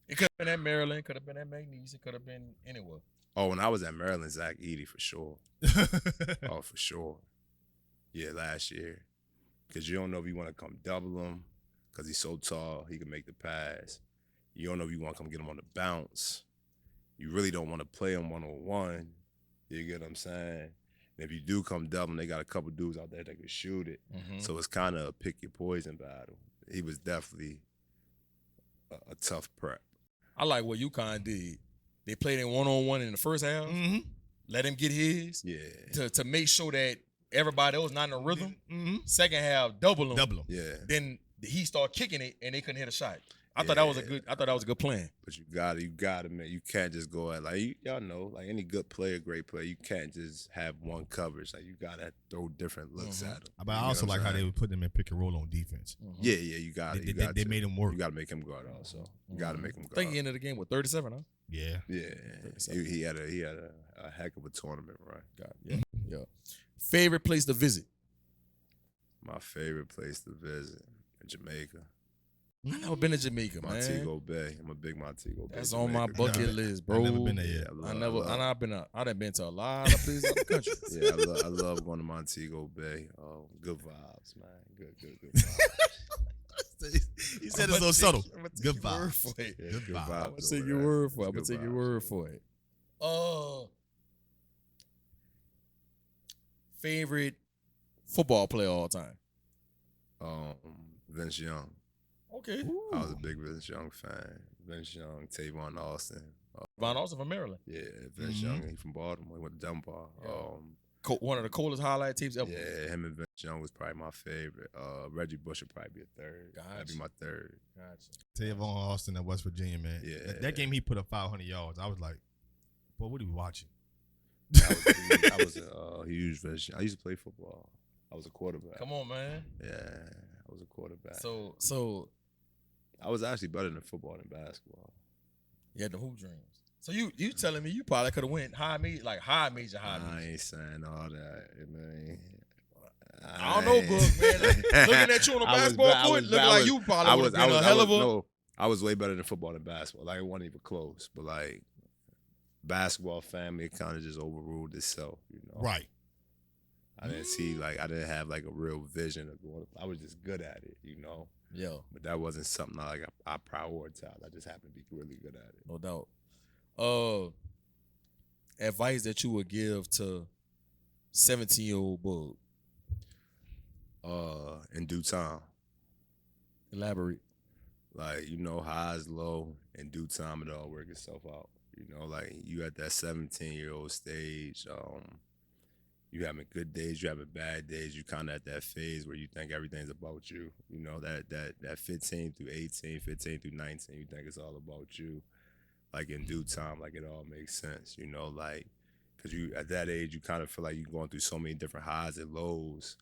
It could have been at Maryland, could have been at McNeese, it could have been anywhere. Oh, when I was at Maryland, Zach Edey for sure. Oh, for sure. Yeah, last year. Because you don't know if you want to come double him because he's so tall, he can make the pass. You don't know if you want to come get him on the bounce. You really don't want to play him one-on-one. You get what I'm saying? And if you do come double, they got a couple dudes out there that can shoot it. Mm-hmm. So it's kind of a pick your poison battle. He was definitely a tough prep. I like what UConn did. They played in one-on-one in the first half. Mm-hmm. Let him get his. Yeah. To make sure that everybody else not in a rhythm. Mm-hmm. Second half, double him. Double him. Yeah. Then he started kicking it and they couldn't hit a shot. I thought that was a good plan. But you gotta, man. You can't just go at y'all know, like any good player, great player. You can't just have one coverage. Like you gotta throw different looks at him. But I also like how they would put them in pick and roll on defense. Mm-hmm. Yeah, you got it. They made him work. You gotta make him guard also. You gotta make him guard. I think he ended the game with 37, huh? Yeah. He had a heck of a tournament run. Yeah. Favorite place to visit? My favorite place to visit, Jamaica. I've never been to Jamaica, man. Montego Bay. I'm a big Montego Bay. That's on my bucket list, bro. I've never been there yet. I done been to a lot of places in the country. Yeah, I love going to Montego Bay. Good vibes, man. Good vibes. He said it's so subtle. Good vibes. vibes. Good vibes. I'm gonna take your word for it. I'm gonna take your word for it. Favorite football player all time? Vince Young. Okay. I was a big Vince Young fan. Vince Young, Tavon Austin. Von Austin from Maryland. Yeah, Vince Young. He from Baltimore. He went to Dunbar. Yeah. One of the coldest highlight tapes ever. Yeah, him and Vince Young was probably my favorite. Reggie Bush would probably be a third. Gotcha. That'd be my third. Gotcha. Tavon Austin at West Virginia, man. Yeah. That game he put up 500 yards. I was like, boy, what are we watching? I was a huge Vince Young. I used to play football. I was a quarterback. Come on, man. Yeah, I was a quarterback. So I was actually better than football than basketball. You had the hoop dreams. So you telling me you probably could have went high major. I ain't saying all that, man. I don't know, bro, man. Looking at you on a basketball court, looking like you probably would have been a hell of a. No, I was way better than football than basketball. Like, it wasn't even close. But, like, basketball family kind of just overruled itself, you know? Right. I didn't have, like, a real vision of going. I was just good at it, you know? Yeah. But that wasn't something I prioritized. I just happened to be really good at it. No doubt. Advice that you would give to 17-year-old Bug? In due time. Elaborate. Like, you know, highs, low, in due time it all work itself out. You know, like you at that 17-year-old stage, you having good days, you having bad days, you kind of at that phase where you think everything's about you. You know, that 15 through 18, 15 through 19, you think it's all about you. Like in due time, like it all makes sense, you know, like, because you at that age, you kind of feel like you're going through so many different highs and lows.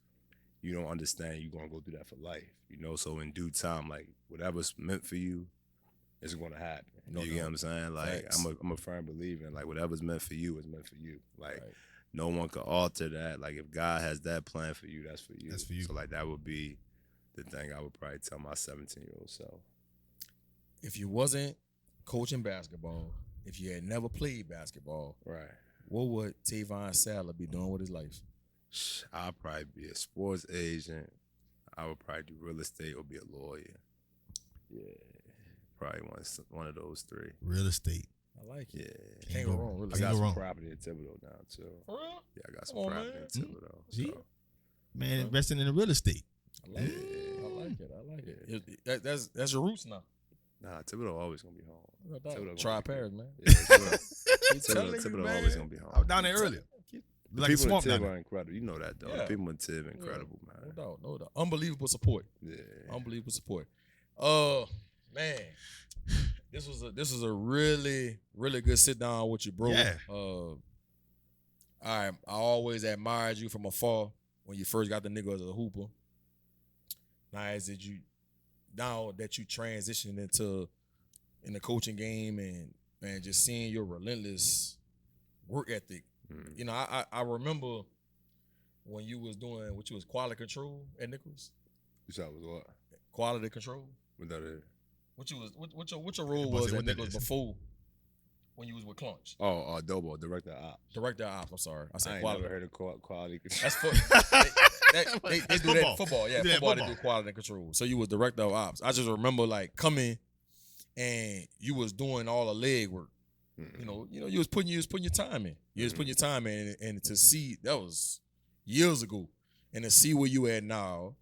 You don't understand you're going to go through that for life, you know? So in due time, like, whatever's meant for you is going to happen. You get what I'm saying? Like, I'm a firm believer in, like, whatever's meant for you is meant for you. Like, no one can alter that. Like, if God has that plan for you, that's for you. That's for you. So, like, that would be the thing I would probably tell my 17-year-old self. If you wasn't coaching basketball, if you had never played basketball, right, what would Tevon Saddler be doing with his life? I'll probably be a sports agent. I would probably do real estate or be a lawyer. Yeah, probably one of those three. Real estate. I like it. Yeah. Can't go wrong. Really. I got some property in Thibodeau now, too. For real? Yeah, I got some property in Thibodeau. See? Man, investing in the real estate. I like it. I like it. That's your roots now. Nah, Thibodeau always going to be home. Try Paris, man. Yeah, Thibodeau always going to be home. I was down there earlier. The like people in Tib are incredible. You know that, though. Yeah. The people in Tib are incredible, man. No doubt. Unbelievable support. Yeah. Unbelievable support. Man, this was a really, really good sit down with you, bro. Yeah. I always admired you from afar when you first got the nigga as a hooper. Now that you transitioned in the coaching game and just seeing your relentless work ethic You know, I remember when you was doing what you was quality control at Nicholls. You said it was what? Quality control. What that is? What your role was at Nicholls before when you was with Clunch? Oh, Dobo, director of ops. Director of ops. I'm sorry, I said I ain't quality. never heard of quality control. That's they do football. that football. Yeah, They do football. football. They do quality control. So you was director of ops. I just remember like coming and you was doing all the leg work. You know, you was putting your time in. You was putting your time in, and to see that was years ago, and to see where you at now,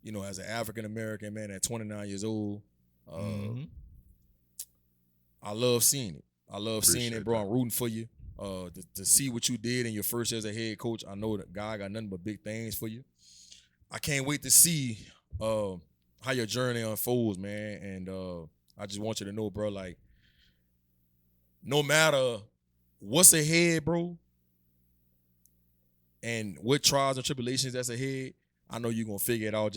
you know, as an African American man at 29 years old, I love seeing it. I love seeing it, bro. I'm rooting for you. To see what you did in your first year as a head coach, I know that God got nothing but big things for you. I can't wait to see how your journey unfolds, man. And I just want you to know, bro, like, no matter what's ahead, bro, and what trials and tribulations that's ahead, I know you're gonna figure it out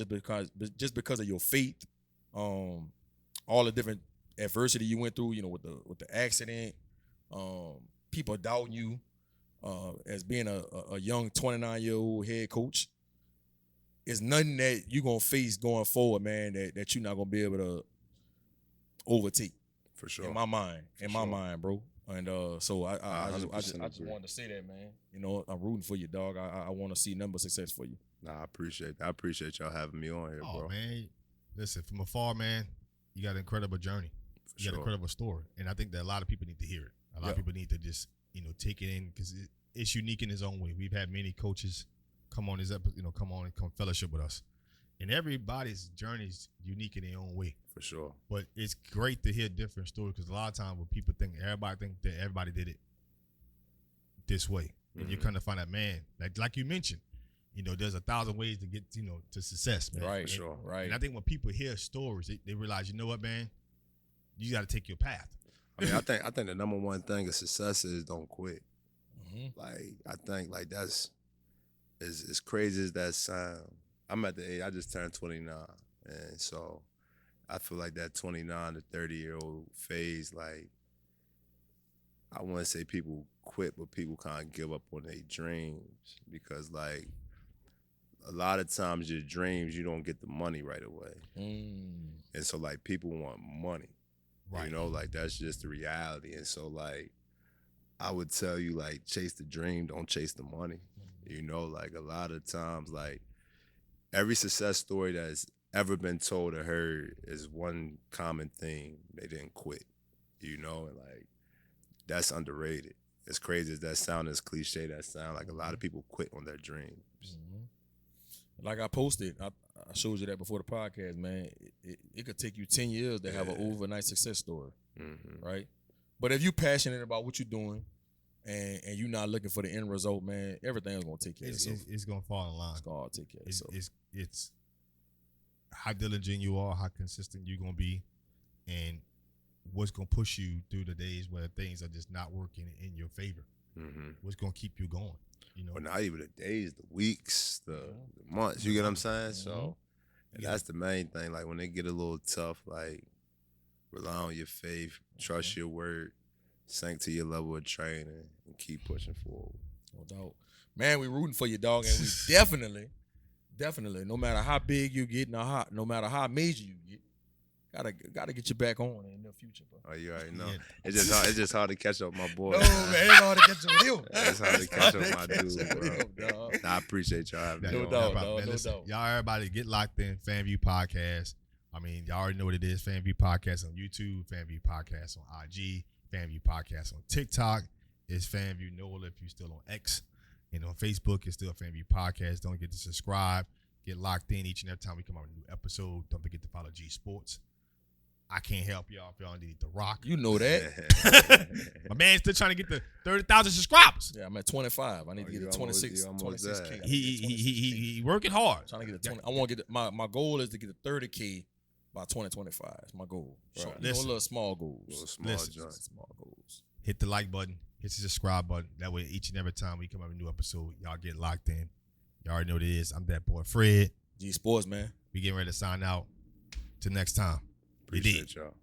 just because of your faith, all the different adversity you went through, you know, with the accident, people doubting you, as being a young 29-year-old head coach. It's nothing that you're gonna face going forward, man, that you're not gonna be able to overtake. For sure. In my mind, bro. And so I just wanted to say that, man. You know, I'm rooting for you, dog. I want to see number success for you. Nah, I appreciate y'all having me on here, bro. Oh, man. Listen, from afar, man, you got an incredible journey. You got an incredible story. And I think that a lot of people need to hear it. A lot of people need to just, you know, take it in because it's unique in its own way. We've had many coaches come on this episode, you know, come fellowship with us. And everybody's journey is unique in their own way. For sure. But it's great to hear different stories because a lot of times when people everybody think that everybody did it this way. And you kind of find out, man, like you mentioned, you know, there's 1,000 ways to get, you know, to success, man. Right, sure, right. And I think when people hear stories, they realize, you know what, man, you got to take your path. I mean, I think the number one thing of success is don't quit. Like, I think, like, that's as crazy as that sound. I'm at the age, I just turned 29. And so I feel like that 29 to 30-year-old phase, like, I wouldn't say people quit, but people kind of give up on their dreams because, like, a lot of times your dreams, you don't get the money right away. And so, like, people want money. Right. You know, like, that's just the reality. And so, like, I would tell you, like, chase the dream, don't chase the money. You know, like, a lot of times, like, every success story that's ever been told or heard is one common thing. They didn't quit, you know, and, like, that's underrated. As crazy as that sound, as cliche that sound, like, a lot of people quit on their dreams. Like I posted, I showed you that before the podcast, man. It could take you 10 years to have an overnight success story, right? But if you're passionate about what you're doing and you're not looking for the end result, man, everything's going to take care of itself. It's going to fall in line. It's going to take care of itself. It's how diligent you are, how consistent you're going to be, and what's going to push you through the days where things are just not working in your favor. What's going to keep you going, you know? Well, not even the days, the weeks, the months, you get what I'm saying? So and that's the main thing. Like, when they get a little tough, like, rely on your faith, trust your word, sink to your level of training, and keep pushing forward. No doubt. Man, we rooting for you, dog, and we definitely, no matter how big you get, no matter how major you get, gotta get you back on in the future, bro. Oh, you already know. It's just hard to catch up with my boy. No, man, it's hard to catch up with you. It's hard to catch up with my dude, bro. I appreciate y'all having me on. No doubt. Y'all, everybody, get locked in. FanvVew Podcast. I mean, y'all already know what it is. FanvVew Podcast on YouTube, FanvVew Podcast on IG, FanvVew Podcast on TikTok. It's FanvVew NOLA if you're still on X. And on Facebook, it's still FanvVew Podcast. Don't forget to subscribe. Get locked in each and every time we come out with a new episode. Don't forget to follow G-Sportz. I can't help y'all if y'all need to rock. You know that. My man's still trying to get the 30,000 subscribers. Yeah, I'm at 25. I need to get to 26K. He working hard. Trying to get to 20. I want to get my goal is to get to 30K by 2025. It's my goal. So, Right. little small goals. Small goals. Hit the like button. Hit the subscribe button. That way, each and every time we come out with a new episode, y'all get locked in. Y'all already know what it is. I'm DatBoyFred. G-Sportz, man. We getting ready to sign out. Till next time. Appreciate y'all.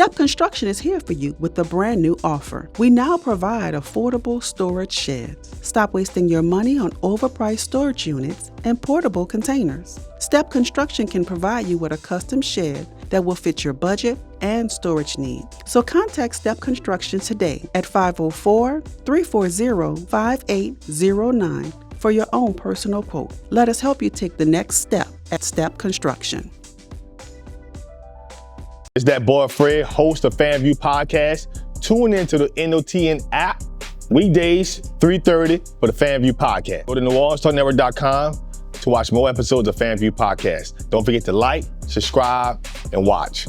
Step Construction is here for you with a brand new offer. We now provide affordable storage sheds. Stop wasting your money on overpriced storage units and portable containers. Step Construction can provide you with a custom shed that will fit your budget and storage needs. So contact Step Construction today at 504-340-5809 for your own personal quote. Let us help you take the next step at Step Construction. It's DatBoyFred, host of FanvVew podcast. Tune into the NOTN app weekdays 3:30 for the FanvVew podcast. Go to NewOrleansTalkNetwork.com to watch more episodes of FanvVew podcast. Don't forget to like, subscribe, and watch.